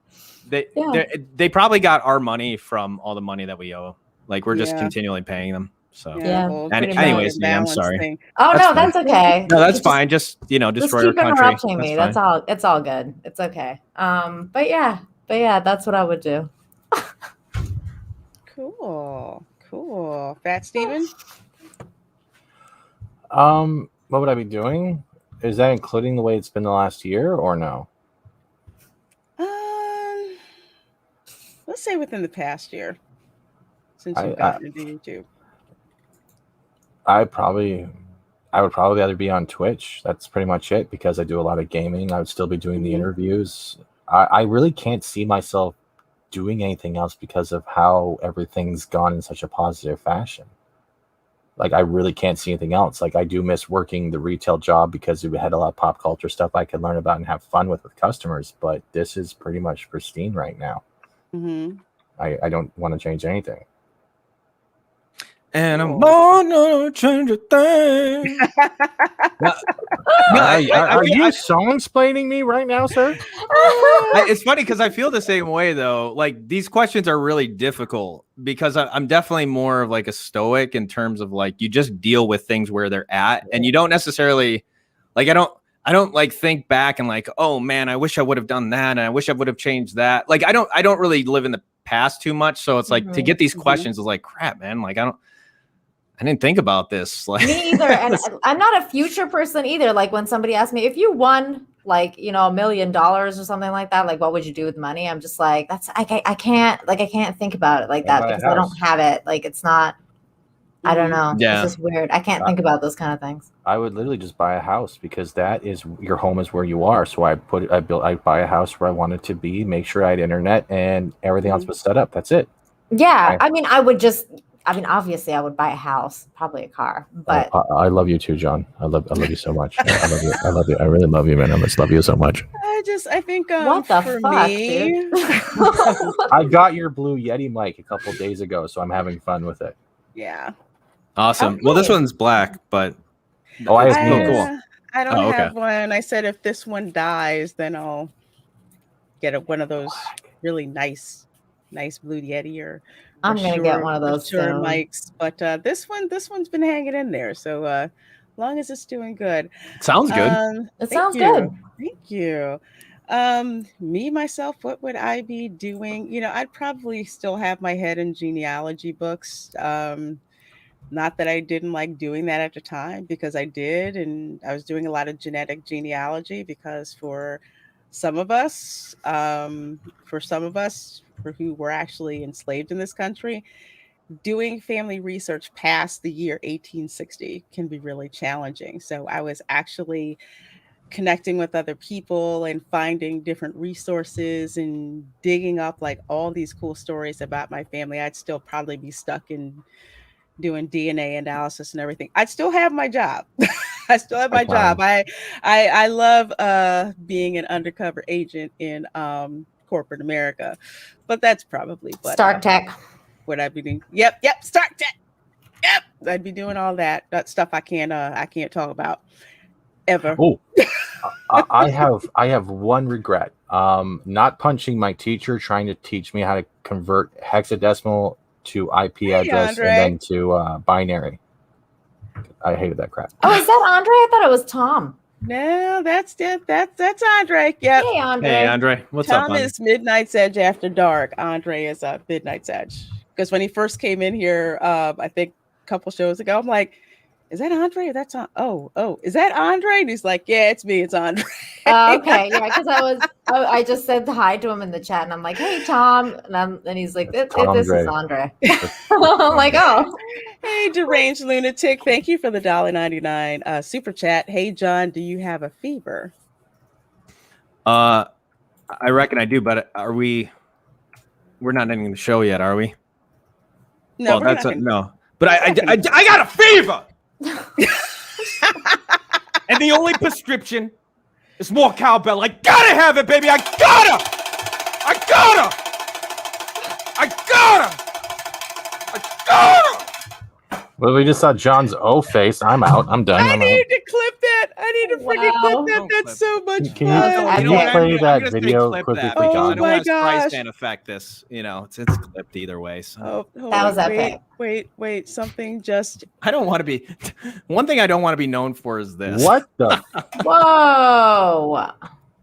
They probably got our money from all the money that we owe. Like we're just continually paying them. So
Well,
anyways, I'm sorry.
Thing. Oh, that's okay.
No, that's fine. Just destroy
just
our
keep
country.
Interrupting me. That's all. It's all good. It's okay. But yeah, that's what I would do.
Cool. Fat Steven?
What would I be doing? Is that including the way it's been the last year or no?
Let's say within the past year, since you've gotten into YouTube.
I would probably either be on Twitch. That's pretty much it, because I do a lot of gaming. I would still be doing the interviews. I really can't see myself doing anything else because of how everything's gone in such a positive fashion. Like I really can't see anything else. Like I do miss working the retail job because we had a lot of pop culture stuff I could learn about and have fun with customers. But this is pretty much pristine right now. Mm-hmm. I don't want to change anything.
And I'm born to change a thing.
Are you song-splaining me right now, sir?
It's funny because I feel the same way, though. Like, these questions are really difficult because I'm definitely more of like a stoic in terms of like, you just deal with things where they're at, and you don't necessarily like, I don't like think back and like, oh man, I wish I would have done that, and I wish I would have changed that. Like, I don't really live in the past too much. So it's like to get these questions is like crap, man. Like I didn't think about this. Like
me either. And I'm not a future person either. Like when somebody asks me if you won like, you know, $1 million or something like that, like what would you do with money? I'm just like, I can't think about it like that because I don't have it. Like it's not, I don't know.
Yeah.
It's just weird. I can't think about those kind of things.
I would literally just buy a house because that is your home is where you are. So I buy a house where I want it to be, make sure I had internet and everything else was set up. That's it.
Yeah. I mean, obviously I would buy a house, probably a car, but
I love you too, John. I love you so much. I love you. I love you. I really love you, man. I just love you so much.
I think
what the
for
fuck,
me,
dude?
I got your blue Yeti mic a couple days ago, so I'm having fun with it.
Yeah.
Awesome. Well, this one's black, but
I
it's
have
cool.
I don't have one. I said if this one dies, then I'll get one of those really nice blue Yeti or
I'm gonna get one of those soon.
mics. But this one's been hanging in there. So as long as it's doing good.
Sounds good.
It sounds good.
Thank you. Me myself, what would I be doing? You know, I'd probably still have my head in genealogy books. Not that I didn't like doing that at the time, because I did, and I was doing a lot of genetic genealogy because for some of us who were actually enslaved in this country, doing family research past the year 1860 can be really challenging. So I was actually connecting with other people and finding different resources and digging up like all these cool stories about my family. I'd still probably be stuck in doing DNA analysis and everything. I'd still have my job. I still have my job. I love being an undercover agent in corporate America, but that's probably what
Stark Tech.
What I'd be doing. Yep, Stark Tech. Yep, I'd be doing all that stuff I can't talk about ever.
Oh, I have one regret. Not punching my teacher trying to teach me how to convert hexadecimal to IP address
Andre.
and then to binary. I hated that crap.
Oh, is that Andre? I thought it was Tom.
No, that's it. That's Andre. Yep.
Hey, Andre.
Hey, Andre. What's up,
Tom is Midnight's Edge after dark. Andre is Midnight's Edge. Because when he first came in here, I think a couple shows ago, I'm like, is that Andre? That's on. Oh, is that Andre? And he's like, yeah, it's me. It's Andre.
Okay, yeah, because I just said hi to him in the chat, and I'm like, hey, Tom, and he's like, this is Andre. I'm like, oh,
hey, deranged lunatic, thank you for the $1.99 super chat. Hey, John, do you have a fever?
I reckon I do, but we're not ending the show yet, are we?
No,
no. But I got a fever. And the only prescription is more cowbell. I gotta have it, baby. I gotta.
Well, we just saw John's O face. I'm out. I'm done.
I need to clip that. I need to freaking clip that. That's so much fun.
Can you play that video quickly for John?
I don't want to price stand affect this. You know, it's clipped either way. So.
That was epic.
Wait. Something just.
I don't want to be. One thing I don't want to be known for is this.
What the?
Whoa.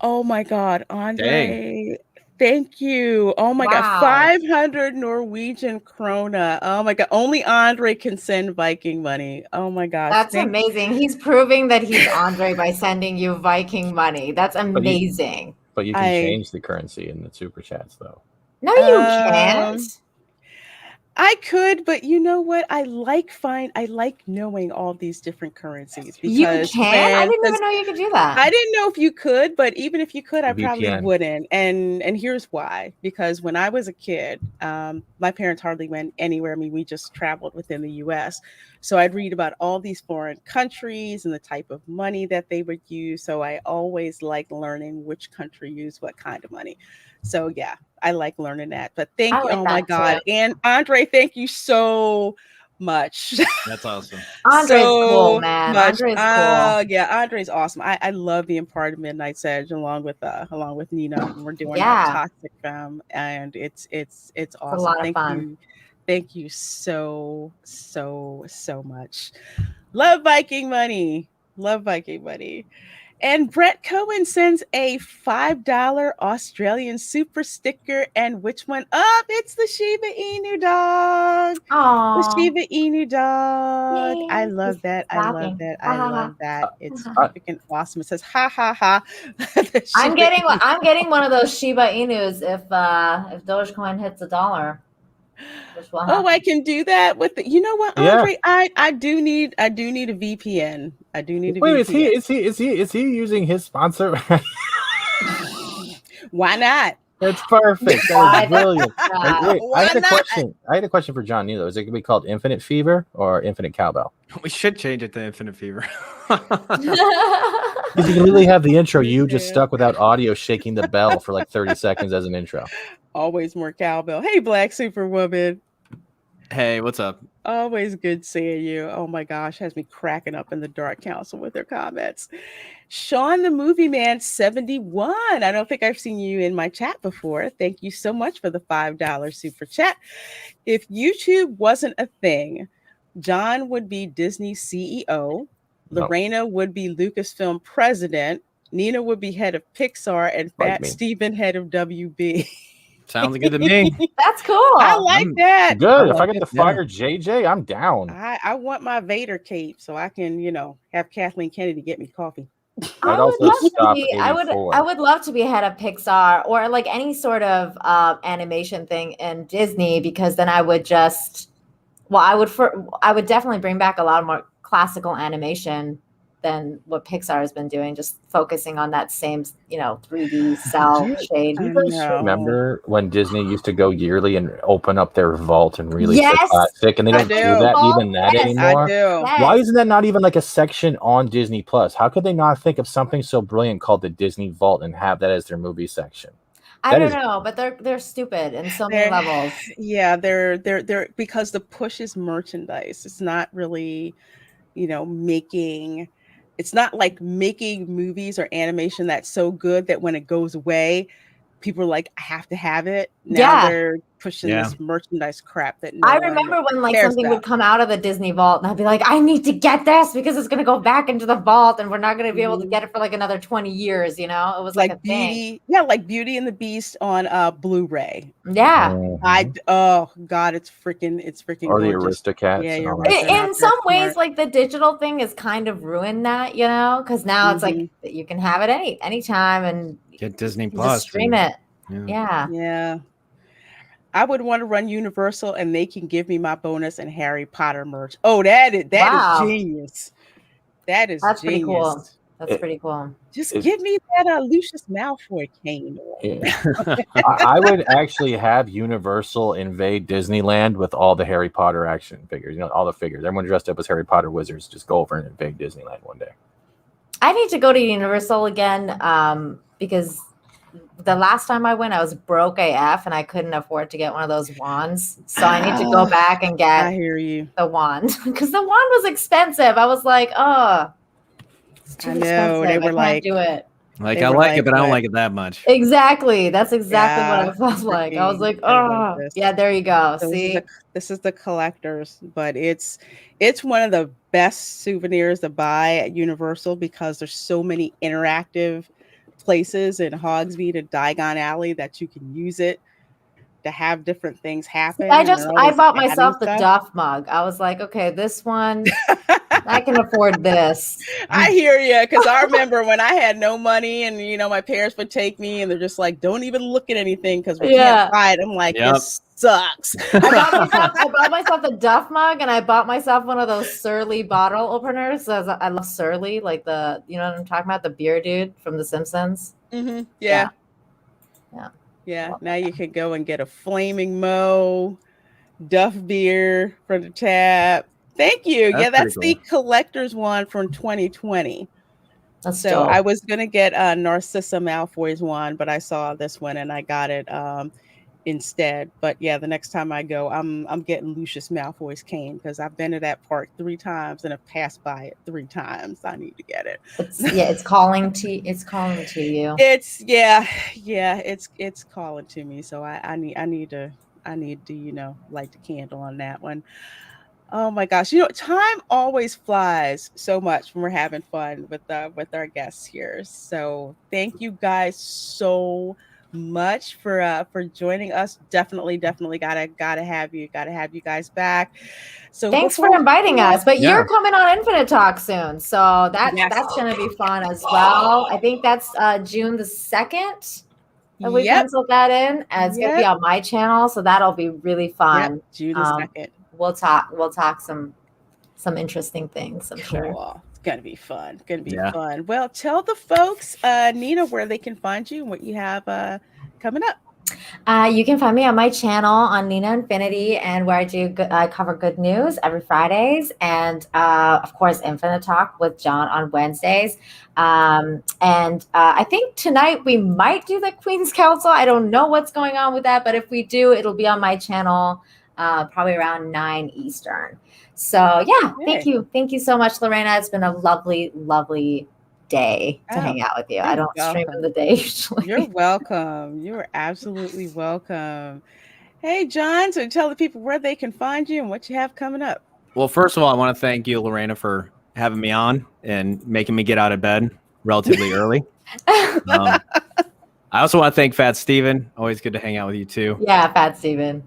Oh my God, Andre.
Dang.
Thank you. Oh my God, 500 Norwegian krona. Oh my God, only Andre can send Viking money. Oh my gosh,
that's amazing. He's proving that he's Andre by sending you Viking money. That's amazing.
But you can change the currency in the super chats, though.
No, you can't.
I could, but you know what? I like knowing all these different currencies. Because
you can? I didn't even know you could do that.
I didn't know if you could, but even if you could, I probably wouldn't. And here's why. Because when I was a kid, my parents hardly went anywhere. I mean, we just traveled within the US. So I'd read about all these foreign countries and the type of money that they would use. So I always liked learning which country used what kind of money. So yeah, I like learning that. But thank you. Oh my God. And Andre, thank you so much.
That's awesome.
Andre's cool, man. Andre's cool.
Yeah, Andre's awesome. I love being part of Midnight's Edge along with Nina. And we're doing Toxic Femme, and it's awesome.
It's a lot of fun.
Thank you so much. Love Viking money. And Brett Cohen sends a $5 Australian super sticker. And which one up? It's the Shiba Inu dog.
Aww.
The Shiba Inu dog.
Yay,
I love that. I love
laughing.
that.
Ha,
I
ha,
love that.
ha.
It's freaking awesome. It says ha ha ha.
I'm getting one of those Shiba Inus if Dogecoin hits $1. Which will happen.
Oh, I can do that with the, you know what, Andre?
Yeah.
I do need a VPN. I do need a
Wait,
VPN.
is he using his sponsor?
Why not?
That's perfect. That is brilliant. Wait,
Why
I had a question for John Nilo. Is it going to be called Infinite Fever or Infinite Cowbell?
We should change it to Infinite Fever.
Because you can literally have the intro you just stuck without audio shaking the bell for like 30 seconds as an intro.
Always more cowbell. Hey, Black Superwoman.
Hey, what's up?
Always good seeing you. Oh my gosh, has me cracking up in the Dark Council with their comments. Sean the Movie Man 71. I don't think I've seen you in my chat before. Thank you so much for the $5 super chat. If YouTube wasn't a thing, John would be Disney's CEO. Lorena would be Lucasfilm president. Nina would be head of Pixar, and Fat Steven head of WB.
Sounds good to me.
That's cool.
I like that.
Good. If I get to fire JJ, I'm down.
I want my Vader cape so I can, have Kathleen Kennedy get me coffee.
I would love to be head of Pixar or like any sort of animation thing in Disney, because then I would I would definitely bring back a lot more classical animation than what Pixar has been doing, just focusing on that same, 3D cell shade.
Do you guys remember when Disney used to go yearly and open up their vault and release the classic, and they don't do that anymore?
I do.
Why isn't that not even like a section on Disney Plus? How could they not think of something so brilliant called the Disney Vault and have that as their movie section?
I don't know, but they're stupid in so many levels.
Yeah, they're because the push is merchandise. It's not really, it's not like making movies or animation that's so good that when it goes away, people are like, I have to have it. Now they're pushing this merchandise crap that
I remember when like something would come out of the Disney vault and I'd be like, I need to get this because it's going to go back into the vault and we're not going to be able to get it for like another 20 years. It was like a
Beauty.
thing.
Yeah, like Beauty and the Beast on Blu-ray.
Yeah.
Oh God, it's freaking
or the
gorgeous.
Aristocats.
Yeah,
you're
right.
In some ways, like the digital thing has kind of ruined that, because now it's like you can have it anytime and
get Disney Plus,
stream it.
Yeah. I would want to run Universal and they can give me my bonus and Harry Potter merch. Oh, that is genius. That's genius.
Pretty cool. That's pretty cool.
Just give me that Lucius Malfoy cane.
I would actually have Universal invade Disneyland with all the Harry Potter action figures. All the figures. Everyone dressed up as Harry Potter wizards. Just go over and invade Disneyland one day.
I need to go to Universal again because the last time I went, I was broke AF and I couldn't afford to get one of those wands. So I need to go back and get the wand because the wand was expensive. I was like, oh, it's too expensive.
They were
I can't do it.
Like I like it, but I don't like it that much.
Exactly. That's exactly what I felt like. I was like, oh, yeah, there you go.
So
see,
this is the collectors, but it's one of the best souvenirs to buy at Universal because there's so many interactive places in Hogsmeade and Diagon Alley that you can use it to have different things happen.
I bought myself the Duff mug. I was like, okay, this one, I can afford this.
I hear you, because I remember when I had no money and my parents would take me and they're just like, don't even look at anything because we can't buy it. I'm like, this sucks.
I bought myself the Duff mug and I bought myself one of those Surly bottle openers. I love Surly, like the, you know what I'm talking about? The beer dude from The Simpsons.
Mm-hmm. Yeah. Now you can go and get a Flaming Moe Duff beer from the tap. Thank you. That's the collector's one from 2020. So I was gonna get Narcissa Malfoy's one, but I saw this one and I got it instead. But yeah, the next time I go, I'm getting Lucius Malfoy's cane because I've been to that park 3 times and have passed by it 3 times. I need to get it.
It's calling to you. It's calling to me. So I need to light the candle on that one.
Oh my gosh. Time always flies so much when we're having fun with our guests here. So thank you guys so much for joining us. Definitely gotta have you guys back. So
Thanks for
before
inviting us. But
Yeah.
you're coming on Infinite Talk soon, so that's gonna be fun as well. I think that's June the 2nd. That we
Yep.
penciled that in, and it's gonna be
Yep.
on my channel, so that'll be really fun.
Yep. June the 2nd.
We'll talk some interesting things, I'm sure.
Cool. It's gonna be fun. Fun. Well, tell the folks, Nina, where they can find you and what you have coming up.
You can find me on my channel on Nina Infinity, and where I cover good news every Fridays, and of course Infinite Talk with John on Wednesdays. And I think tonight we might do the Queen's Council. I don't know what's going on with that, but if we do, it'll be on my channel probably around 9 Eastern. So yeah, thank you so much, Lorena. It's been a lovely day to hang out with you. I don't stream in the day usually.
You're welcome. You are absolutely welcome. Hey, John, so tell the people where they can find you and what you have coming up.
Well, first of all, I want to thank you, Lorena, for having me on and making me get out of bed relatively early. I also want to thank Fat Steven. Always good to hang out with you too.
Yeah, Fat Steven.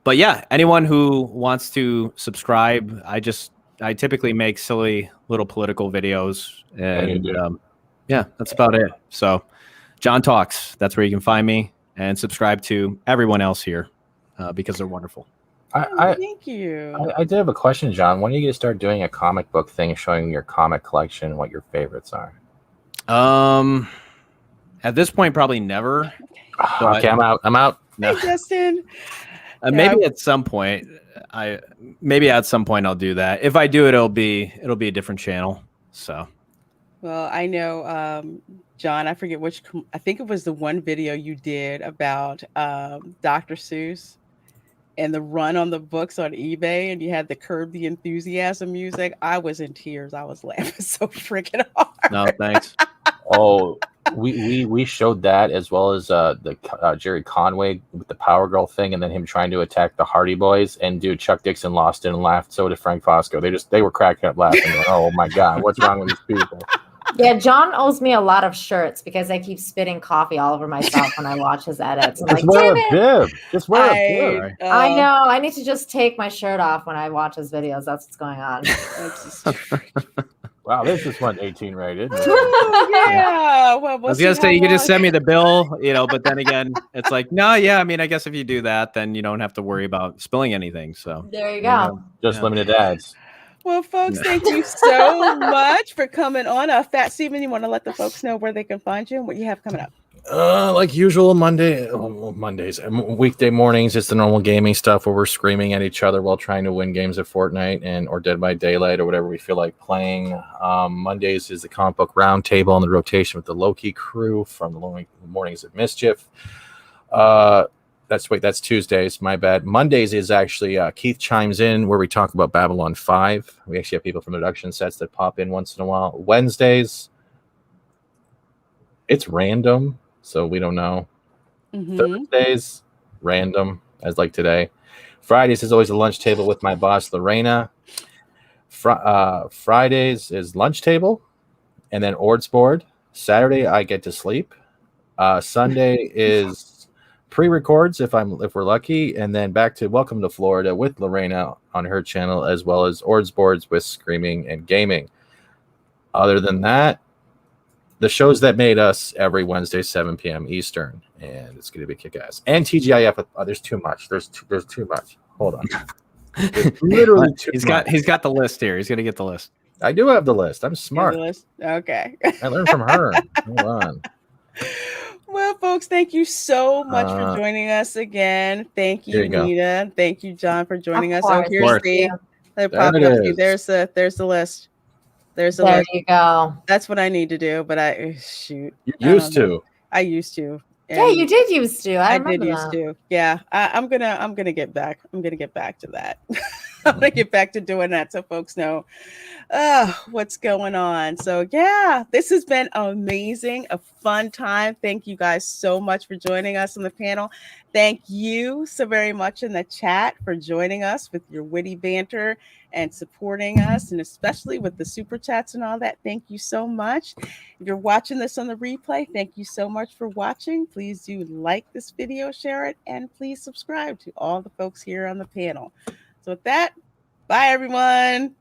But yeah, anyone who wants to subscribe, I typically make silly little political videos, and yeah, that's about it. So John Talks, that's where you can find me, and subscribe to everyone else here because they're wonderful.
Thank you.
I did have a question, John. When are you going to start doing a comic book thing showing your comic collection, what your favorites are?
At this point, probably never.
Okay, I'm out.
No. Hey, Justin.
Maybe at some point, I'll do that. If I do it, it'll be a different channel. So,
well, I know, John. I forget which. I think it was the one video you did about Dr. Seuss and the run on the books on eBay, and you had the Curb the Enthusiasm music. I was in tears. I was laughing so freaking hard.
No, thanks.
Oh, we showed that, as well as the Jerry Conway with the Power Girl thing, and then him trying to attack the Hardy Boys. And dude, Chuck Dixon lost it and laughed. So did Frank Fosco. They were cracking up laughing. Going, oh my God, what's wrong with these people?
Yeah, John owes me a lot of shirts because I keep spitting coffee all over myself when I watch his edits. I'm
Just wear a bib. Just wear a bib.
I know. I need to just take my shirt off when I watch his videos. That's what's going on.
Wow, this just went 18 rated.
Yeah. Well,
I was gonna say you could just send me the bill, but then again, it's like, no, yeah. I mean, I guess if you do that, then you don't have to worry about spilling anything. So
there you go.
Just limited ads.
Well, folks, thank you so much for coming on. Fat Steven, you want to let the folks know where they can find you and what you have coming up?
Like usual, Mondays, weekday mornings. It's the normal gaming stuff where we're screaming at each other while trying to win games of Fortnite or Dead by Daylight or whatever we feel like playing. Mondays is the comic book roundtable on the rotation with the Loki crew from the Mornings of Mischief. That's Tuesdays. My bad. Mondays is actually Keith chimes in where we talk about Babylon 5. We actually have people from production sets that pop in once in a while. Wednesdays, it's random, so we don't know.
Mm-hmm.
Thursdays, random, as like today. Fridays is always a lunch table with my boss, Lorena. Fridays is lunch table, and then Ord's board. Saturday, I get to sleep. Sunday is pre-records if we're lucky, and then back to Welcome to Florida with Lorena on her channel, as well as Ord's boards with Screaming and Gaming. Other than that, the shows that made us every Wednesday, 7 p.m. Eastern, and it's going to be kick-ass. And TGIF, there's too much. There's too much. Hold on. There's literally too much.
He's got the list here. He's going to get the list.
I do have the list. I'm smart.
Okay.
I learned from her. Hold on.
Well, folks, thank you so much for joining us again. Thank you, Nina. Thank you, John, for joining us. Oh, here's there's the list. There's the list.
You go.
That's what I need to do, but I
used to.
I used to.
Yeah, you did used to. I
did used to. Yeah, I'm gonna get back. I'm gonna get back to that. I'm gonna get back to doing that so folks know what's going on. So yeah, this has been amazing, a fun time. Thank you guys so much for joining us on the panel. Thank you so very much in the chat for joining us with your witty banter and supporting us, and especially with the super chats and all that. Thank you so much. If you're watching this on the replay, thank you so much for watching. Please do like this video, share it, and please subscribe to all the folks here on the panel. So with that, bye everyone.